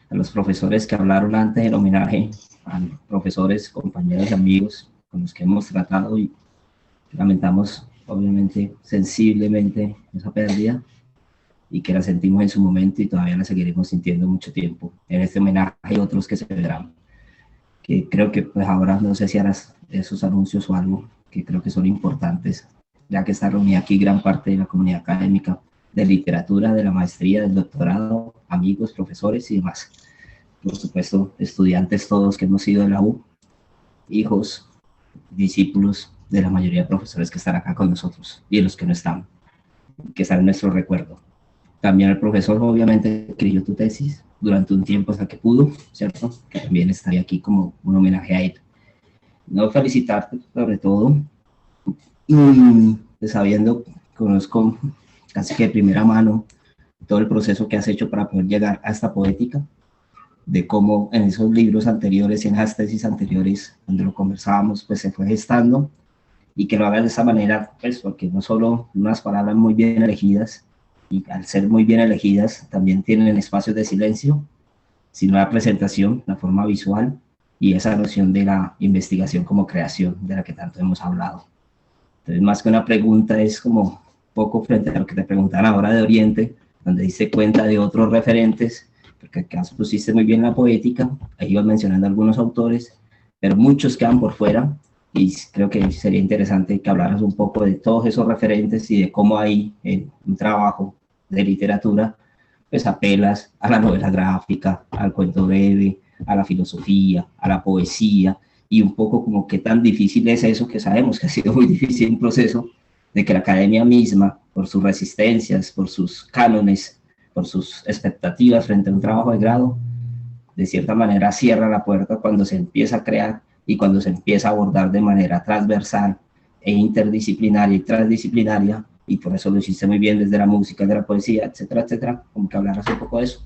a los profesores que hablaron antes en homenaje a los profesores, compañeros y amigos con los que hemos tratado y lamentamos, obviamente, sensiblemente esa pérdida y que la sentimos en su momento y todavía la seguiremos sintiendo mucho tiempo. En este homenaje hay otros que se verán, que creo que pues ahora no sé si harás esos anuncios o algo que creo que son importantes, ya que está reunida aquí gran parte de la comunidad académica, de literatura, de la maestría, del doctorado, amigos, profesores y demás. Por supuesto, estudiantes todos que hemos sido de la U, hijos, discípulos de la mayoría de profesores que están acá con nosotros y de los que no están, que están en nuestro recuerdo. También el profesor obviamente escribió tu tesis durante un tiempo hasta que pudo, ¿cierto? Que también estaría aquí como un homenaje a él. No, felicitarte sobre todo, y sabiendo, conozco casi que de primera mano todo el proceso que has hecho para poder llegar a esta poética, de cómo en esos libros anteriores y en las tesis anteriores, donde lo conversábamos, pues se fue gestando, y que lo hagas de esa manera, pues porque no solo unas palabras muy bien elegidas, y al ser muy bien elegidas, también tienen espacios de silencio, sino la presentación, la forma visual, y esa noción de la investigación como creación, de la que tanto hemos hablado. Entonces, más que una pregunta, es como poco frente a lo que te preguntaban ahora de Oriente, donde diste cuenta de otros referentes, porque acá pusiste muy bien la poética, ahí ibas mencionando algunos autores, pero muchos quedan por fuera, y creo que sería interesante que hablaras un poco de todos esos referentes y de cómo hay en un trabajo de literatura, pues apelas a la novela gráfica, al cuento breve, a la filosofía, a la poesía, y un poco como qué tan difícil es eso, que sabemos que ha sido muy difícil un proceso de que la academia misma, por sus resistencias, por sus cánones, por sus expectativas frente a un trabajo de grado, de cierta manera cierra la puerta cuando se empieza a crear y cuando se empieza a abordar de manera transversal e interdisciplinaria y transdisciplinaria, y por eso lo hiciste muy bien desde la música, de la poesía, etcétera, etcétera, como que hablaras un poco de eso.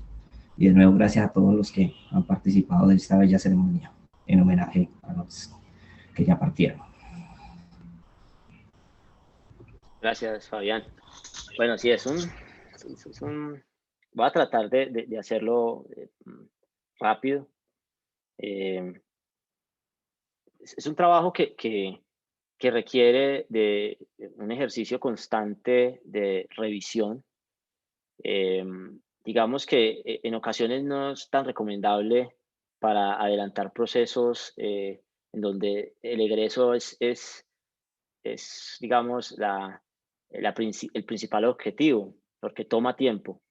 Y de nuevo, gracias a todos los que han participado de esta bella ceremonia, en homenaje a los que ya partieron. Gracias, Fabián. Bueno, sí, voy a tratar de hacerlo rápido. Es un trabajo que requiere de un ejercicio constante de revisión. digamos que en ocasiones no es tan recomendable para adelantar procesos en donde el egreso es digamos, el principal objetivo, porque toma tiempo.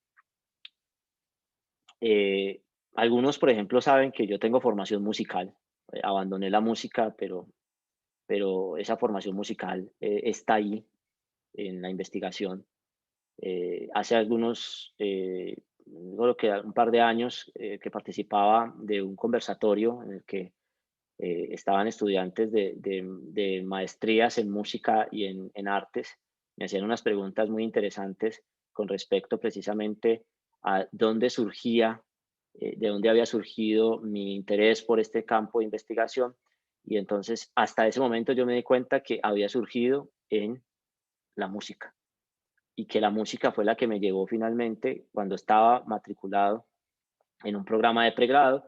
Algunos, por ejemplo, saben que yo tengo formación musical. Abandoné la música, pero esa formación musical está ahí en la investigación. Hace creo que un par de años que participaba de un conversatorio en el que estaban estudiantes de maestrías en música y en artes. Me hacían unas preguntas muy interesantes con respecto precisamente a dónde surgía, de dónde había surgido mi interés por este campo de investigación. Y entonces, hasta ese momento yo me di cuenta que había surgido en la música y que la música fue la que me llevó finalmente, cuando estaba matriculado en un programa de pregrado,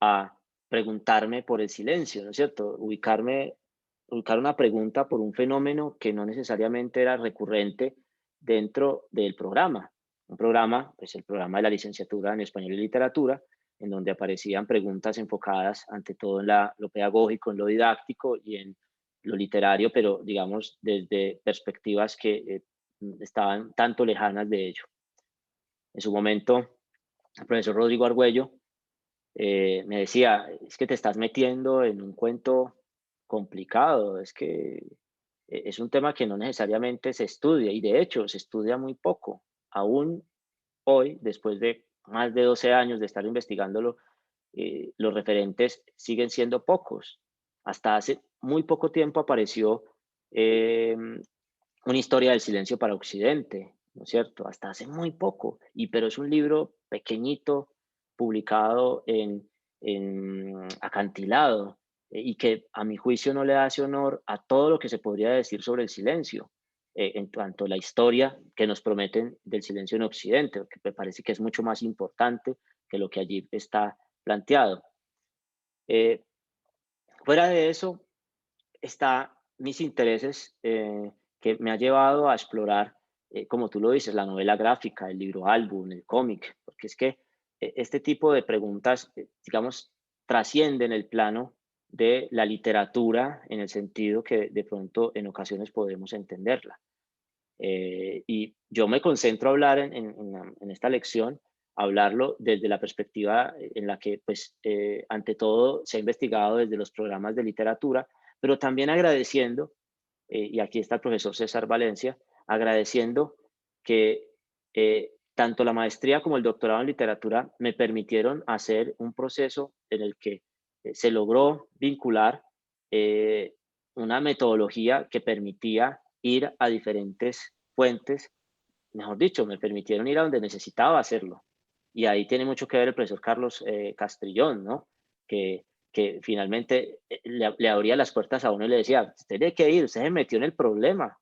a preguntarme por el silencio, ¿no es cierto? Ubicar una pregunta por un fenómeno que no necesariamente era recurrente dentro del programa. Un programa, pues el programa de la licenciatura en Español y Literatura, en donde aparecían preguntas enfocadas ante todo en lo pedagógico, en lo didáctico y en lo literario, pero digamos desde perspectivas que estaban tanto lejanas de ello. En su momento, el profesor Rodrigo Argüello me decía, es que te estás metiendo en un cuento complicado, es que es un tema que no necesariamente se estudia y de hecho se estudia muy poco. Aún hoy, después de más de 12 años de estar investigándolo, los referentes siguen siendo pocos. Hasta hace muy poco tiempo apareció una historia del silencio para Occidente, ¿no es cierto? Hasta hace muy poco, pero es un libro pequeñito, publicado en Acantilado, y que a mi juicio no le hace honor a todo lo que se podría decir sobre el silencio, en cuanto a la historia que nos prometen del silencio en Occidente, que me parece que es mucho más importante que lo que allí está planteado. Eh, Fuera de eso, está mis intereses que me ha llevado a explorar, como tú lo dices, la novela gráfica, el libro álbum, el cómic, porque es que este tipo de preguntas, digamos, trascienden el plano de la literatura en el sentido que de pronto en ocasiones podemos entenderla. Y yo me concentro a hablar en esta lección, hablarlo desde la perspectiva en la que, pues, ante todo, se ha investigado desde los programas de literatura, pero también agradeciendo, y aquí está el profesor César Valencia, agradeciendo que tanto la maestría como el doctorado en literatura me permitieron hacer un proceso en el que se logró vincular una metodología que permitía ir a diferentes fuentes, mejor dicho, me permitieron ir a donde necesitaba hacerlo. Y ahí tiene mucho que ver el profesor Carlos Castrillón, ¿no? Que finalmente le abría las puertas a uno y le decía, usted tiene que ir, usted se metió en el problema,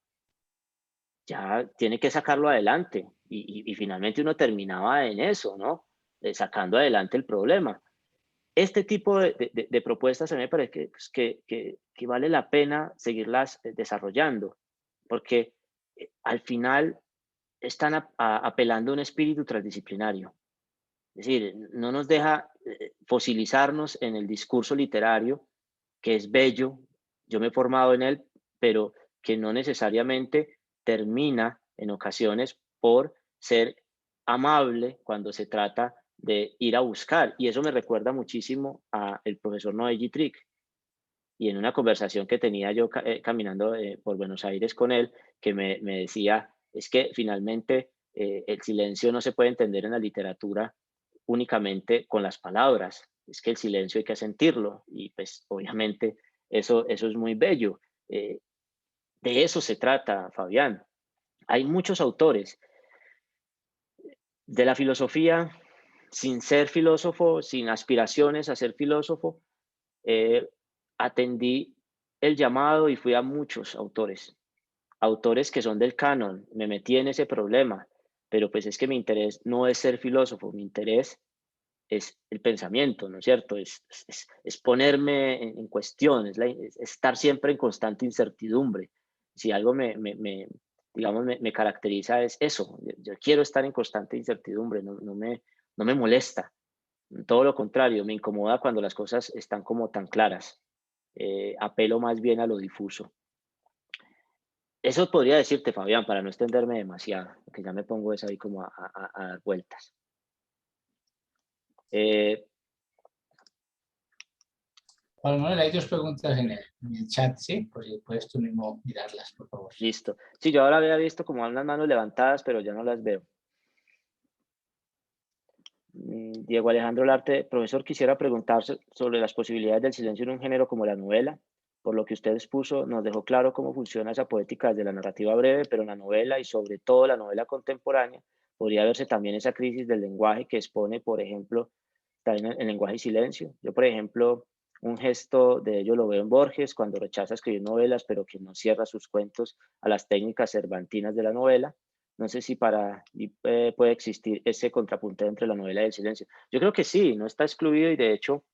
ya tiene que sacarlo adelante. Y finalmente uno terminaba en eso, ¿no? Sacando adelante el problema. Este tipo de propuestas a mí me parece que vale la pena seguirlas desarrollando, porque al final están apelando a un espíritu transdisciplinario. Es decir, no nos deja fosilizarnos en el discurso literario, que es bello, yo me he formado en él, pero que no necesariamente termina en ocasiones por ser amable cuando se trata de ir a buscar. Y eso me recuerda muchísimo a el profesor Noé Trick. Y en una conversación que tenía yo caminando por Buenos Aires con él, que me decía, es que finalmente el silencio no se puede entender en la literatura únicamente con las palabras, es que el silencio hay que sentirlo y pues obviamente eso es muy bello. De eso se trata, Fabián. Hay muchos autores de la filosofía, sin ser filósofo, sin aspiraciones a ser filósofo, atendí el llamado y fui a muchos autores que son del canon, me metí en ese problema, pero pues es que mi interés no es ser filósofo, mi interés es el pensamiento, ¿no es cierto? Es ponerme en cuestión, es estar siempre en constante incertidumbre. Si algo digamos, me caracteriza es eso. Yo quiero estar en constante incertidumbre, no me molesta. Todo lo contrario, me incomoda cuando las cosas están como tan claras. Apelo más bien a lo difuso. Eso podría decirte, Fabián, para no extenderme demasiado, que ya me pongo eso ahí como a dar vueltas. Juan Manuel, hay dos preguntas en el chat, ¿sí? Por si puedes tú mismo mirarlas, por favor. Listo. Sí, yo ahora había visto como unas manos levantadas, pero ya no las veo. Diego Alejandro Larte, profesor, quisiera preguntar sobre las posibilidades del silencio en un género como la novela. Por lo que usted expuso, nos dejó claro cómo funciona esa poética desde la narrativa breve, pero en la novela y sobre todo la novela contemporánea podría verse también esa crisis del lenguaje que expone, por ejemplo, también el lenguaje y silencio. Yo, por ejemplo, un gesto de ello lo veo en Borges cuando rechaza escribir novelas, pero que no cierra sus cuentos a las técnicas cervantinas de la novela. No sé si puede existir ese contrapunto entre la novela y el silencio. Yo creo que sí, no está excluido y de hecho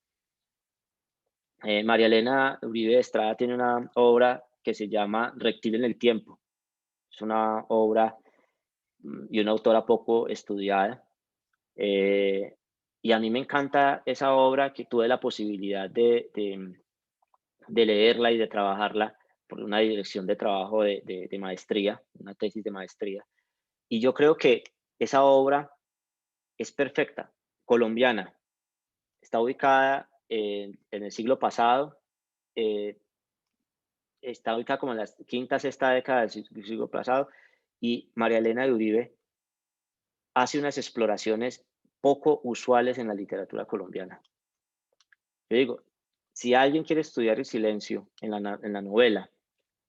María Elena Uribe Estrada tiene una obra que se llama Reptil en el tiempo. Es una obra y una autora poco estudiada. Y a mí me encanta esa obra, que tuve la posibilidad de leerla y de trabajarla por una dirección de trabajo de maestría, una tesis de maestría. Y yo creo que esa obra es perfecta, colombiana. Está ubicada en el siglo pasado, está ubicada como en la quinta, sexta década del siglo pasado, y María Elena de Uribe hace unas exploraciones poco usuales en la literatura colombiana. Yo digo, si alguien quiere estudiar el silencio en la novela,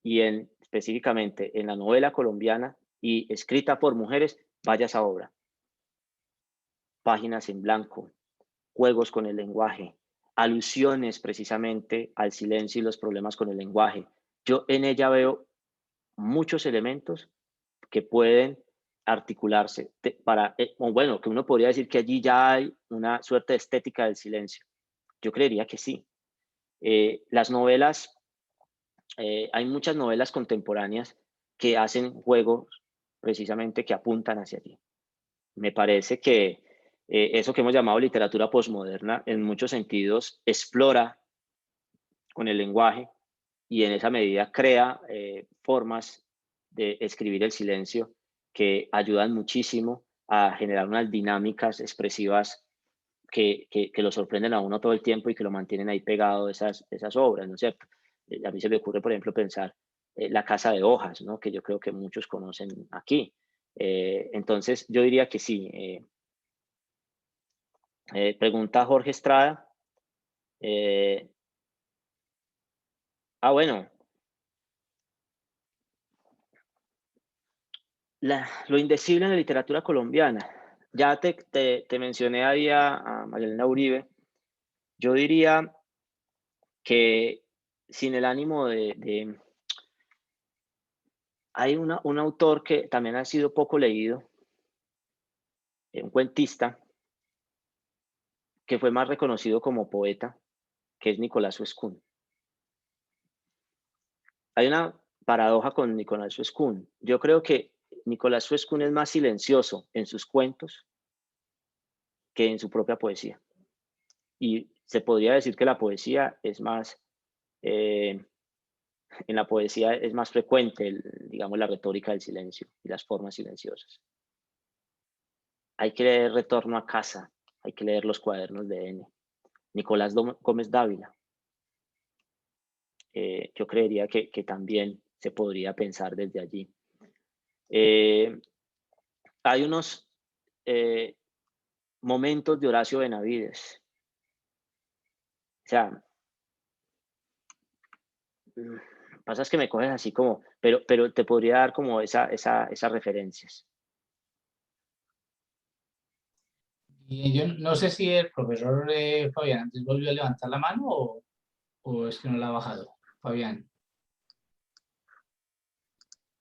y específicamente en la novela colombiana y escrita por mujeres, vaya a esa obra. Páginas en blanco, juegos con el lenguaje, alusiones precisamente al silencio y los problemas con el lenguaje. Yo en ella veo muchos elementos que pueden articularse bueno, que uno podría decir que allí ya hay una suerte de estética del silencio. Yo creería que sí. Las novelas, hay muchas novelas contemporáneas que hacen juegos precisamente que apuntan hacia allí. Me parece que eso que hemos llamado literatura posmoderna en muchos sentidos explora con el lenguaje y en esa medida crea formas de escribir el silencio que ayudan muchísimo a generar unas dinámicas expresivas que lo sorprenden a uno todo el tiempo y que lo mantienen ahí pegado esas obras, ¿no es cierto? A mí se me ocurre, por ejemplo, pensar La Casa de Hojas, ¿no? Que yo creo que muchos conocen aquí. Entonces, yo diría que sí. Pregunta Jorge Estrada. Bueno. Lo indecible en la literatura colombiana. Ya te mencioné ahí a María Elena Uribe. Yo diría que sin el ánimo hay un autor que también ha sido poco leído, un cuentista, que fue más reconocido como poeta, que es Nicolás Suescún. Hay una paradoja con Nicolás Suescún. Yo creo que Nicolás Suescún es más silencioso en sus cuentos que en su propia poesía. Y se podría decir que la poesía es más, en la poesía es más frecuente, digamos, la retórica del silencio y las formas silenciosas. Hay que leer Retorno a casa, hay que leer los cuadernos de N. Nicolás Gómez Dávila. Yo creería que también se podría pensar desde allí. Hay unos momentos de Horacio Benavides. O sea, pasa es que me coges así como, pero te podría dar como esas referencias. Y yo no sé si el profesor Fabián antes volvió a levantar la mano o es que no la ha bajado, Fabián.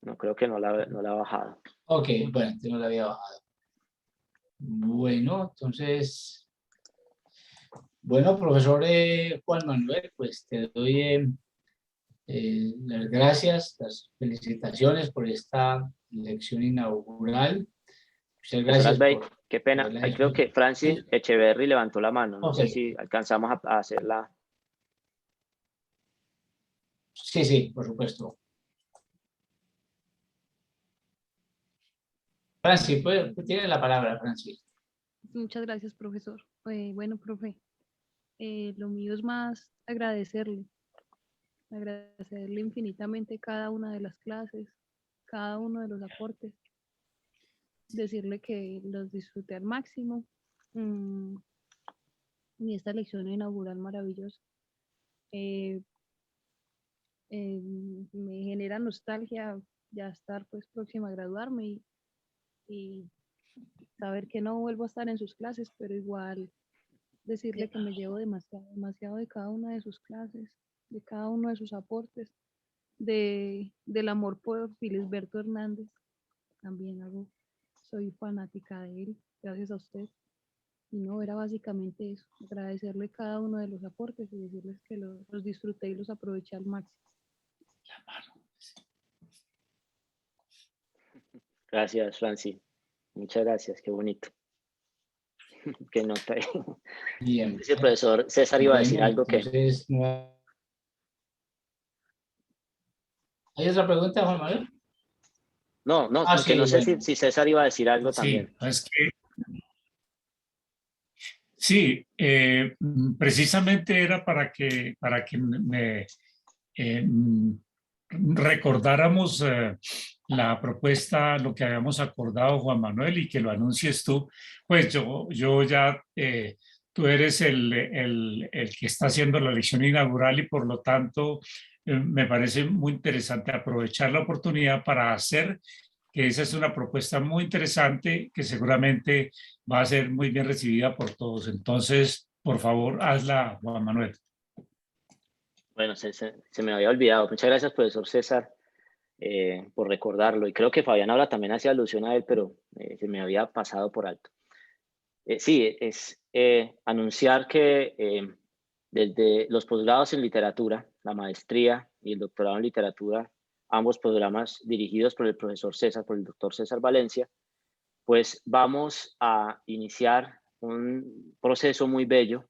No, creo que no la ha bajado. Ok, bueno, entonces no la había bajado. Bueno, entonces, bueno, profesor Juan Manuel, pues te doy las gracias, las felicitaciones por esta lección inaugural. Muchas Profesor gracias. Albey, qué pena. haberla Ahí creo hecho. que Francis Echeverry levantó la mano. No sé Ok. si alcanzamos a hacerla. Sí, sí, por supuesto. Francis, tiene la palabra, Francis. Muchas gracias, profesor. Bueno, profe, lo mío es más agradecerle infinitamente cada una de las clases, cada uno de los aportes, decirle que los disfruté al máximo y esta lección inaugural maravillosa. Me genera nostalgia ya estar pues próxima a graduarme y saber que no vuelvo a estar en sus clases, pero igual decirle que me llevo demasiado de cada una de sus clases, de cada uno de sus aportes, del amor por Filisberto Hernández. También soy fanática de él, gracias a usted. Y no, era básicamente eso, agradecerle cada uno de los aportes y decirles que los disfruté y los aproveché al máximo. Gracias, Francis. Muchas gracias, qué bonito. Qué nota. Bien. El profesor César iba a decir Bueno, algo que... entonces, ¿hay otra pregunta, Juan Manuel? No, Sí, que no sé bueno. si César iba a decir algo Sí, también. es que sí, precisamente era para que recordáramos la propuesta, lo que habíamos acordado, Juan Manuel, y que lo anuncies tú. Pues yo ya, tú eres el que está haciendo la lección inaugural y por lo tanto me parece muy interesante aprovechar la oportunidad para hacer que esa es una propuesta muy interesante que seguramente va a ser muy bien recibida por todos. Entonces, por favor, hazla, Juan Manuel. Bueno, se me había olvidado. Muchas gracias, profesor César, por recordarlo. Y creo que Fabián ahora también hacía alusión a él, pero se me había pasado por alto. Sí, es anunciar que desde los posgrados en literatura, la maestría y el doctorado en literatura, ambos programas dirigidos por el profesor César, por el doctor César Valencia, pues vamos a iniciar un proceso muy bello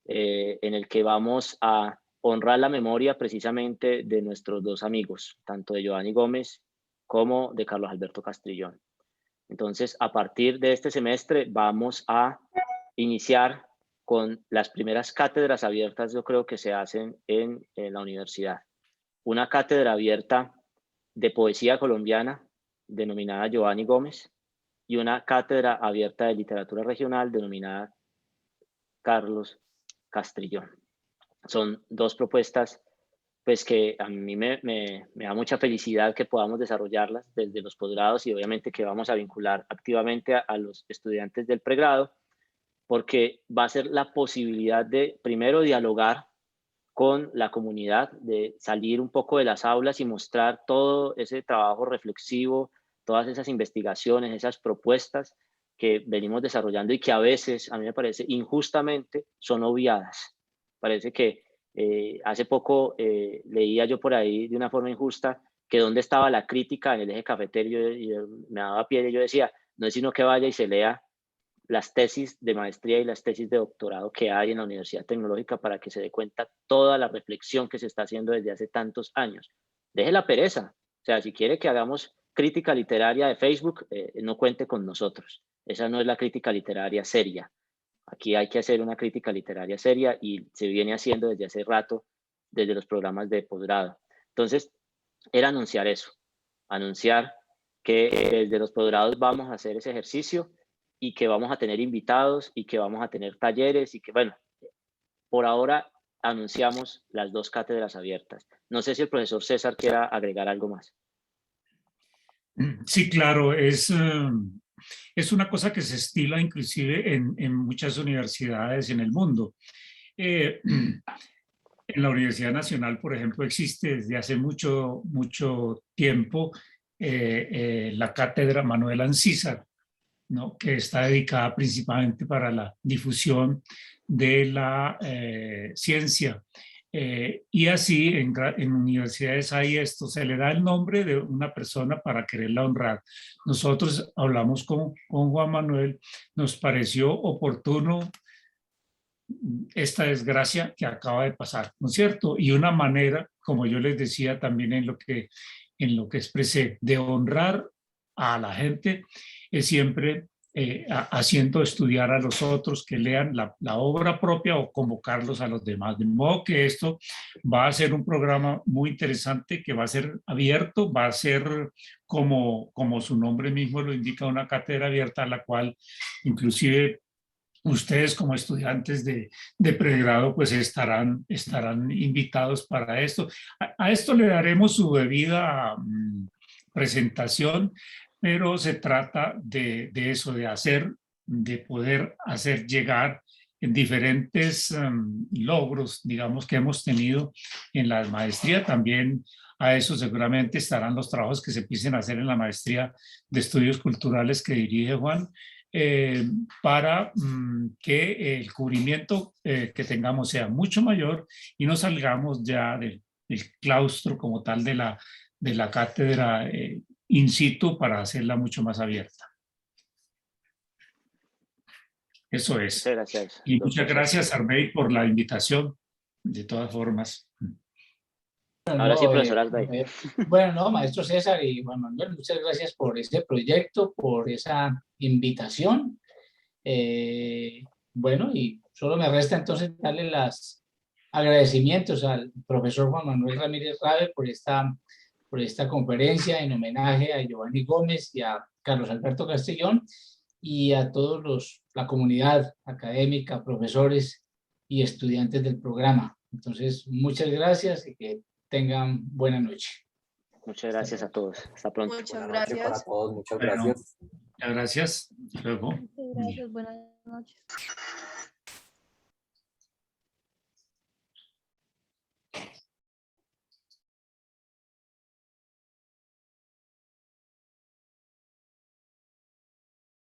en el que vamos a honrar la memoria precisamente de nuestros dos amigos, tanto de Giovanni Gómez como de Carlos Alberto Castrillón. Entonces, a partir de este semestre vamos a iniciar con las primeras cátedras abiertas, yo creo que se hacen en la universidad. Una cátedra abierta de poesía colombiana denominada Giovanni Gómez y una cátedra abierta de literatura regional denominada Carlos Castrillón. Son dos propuestas pues que a mí me da mucha felicidad que podamos desarrollarlas desde los posgrados y obviamente que vamos a vincular activamente a los estudiantes del pregrado, porque va a ser la posibilidad de primero dialogar con la comunidad, de salir un poco de las aulas y mostrar todo ese trabajo reflexivo, todas esas investigaciones, esas propuestas que venimos desarrollando y que a veces, a mí me parece, injustamente son obviadas. Parece que hace poco leía yo por ahí de una forma injusta que dónde estaba la crítica en el eje cafetero y me daba pie y yo decía, no es sino que vaya y se lea las tesis de maestría y las tesis de doctorado que hay en la Universidad Tecnológica para que se dé cuenta toda la reflexión que se está haciendo desde hace tantos años. Deje la pereza. O sea, si quiere que hagamos crítica literaria de Facebook, no cuente con nosotros. Esa no es la crítica literaria seria. Aquí hay que hacer una crítica literaria seria y se viene haciendo desde hace rato, desde los programas de posgrado. Entonces, era anunciar eso, anunciar que desde los posgrados vamos a hacer ese ejercicio y que vamos a tener invitados y que vamos a tener talleres y que, bueno, por ahora anunciamos las dos cátedras abiertas. No sé si el profesor César quiera agregar algo más. Sí, claro, es una cosa que se estila inclusive en muchas universidades en el mundo. En la Universidad Nacional, por ejemplo, existe desde hace mucho tiempo la cátedra Manuel Ancísar, ¿no? Que está dedicada principalmente para la difusión de la ciencia Y así en universidades hay esto, se le da el nombre de una persona para quererla honrar. Nosotros hablamos con Juan Manuel, nos pareció oportuno esta desgracia que acaba de pasar, ¿no es cierto? Y una manera, como yo les decía también en lo que expresé, de honrar a la gente es siempre haciendo estudiar a los otros, que lean la obra propia o convocarlos a los demás. De modo que esto va a ser un programa muy interesante que va a ser abierto, va a ser como su nombre mismo lo indica, una cátedra abierta a la cual inclusive ustedes como estudiantes de pregrado pues estarán invitados para esto. A esto le daremos su debida presentación, pero se trata de eso, de poder hacer llegar en diferentes logros, digamos, que hemos tenido en la maestría. También a eso seguramente estarán los trabajos que se empiecen a hacer en la maestría de estudios culturales que dirige Juan, para que el cubrimiento que tengamos sea mucho mayor y no salgamos ya del claustro como tal de la cátedra in situ para hacerla mucho más abierta. Eso es. Muchas gracias. Y muchas gracias, Arbey, por la invitación, de todas formas. Ahora sí, profesor Arbey. Bueno, no, maestro César y Juan Manuel, muchas gracias por este proyecto, por esa invitación. Bueno, y solo me resta entonces darle los agradecimientos al profesor Juan Manuel Ramírez Rabe por esta conferencia en homenaje a Giovanni Gómez y a Carlos Alberto Castellón y a todos la comunidad académica, profesores y estudiantes del programa. Entonces, muchas gracias y que tengan buena noche. Muchas gracias a todos. Hasta pronto. Muchas gracias. Para todos, muchas Bueno, gracias. muchas gracias. Hasta luego. Muchas gracias, buenas noches.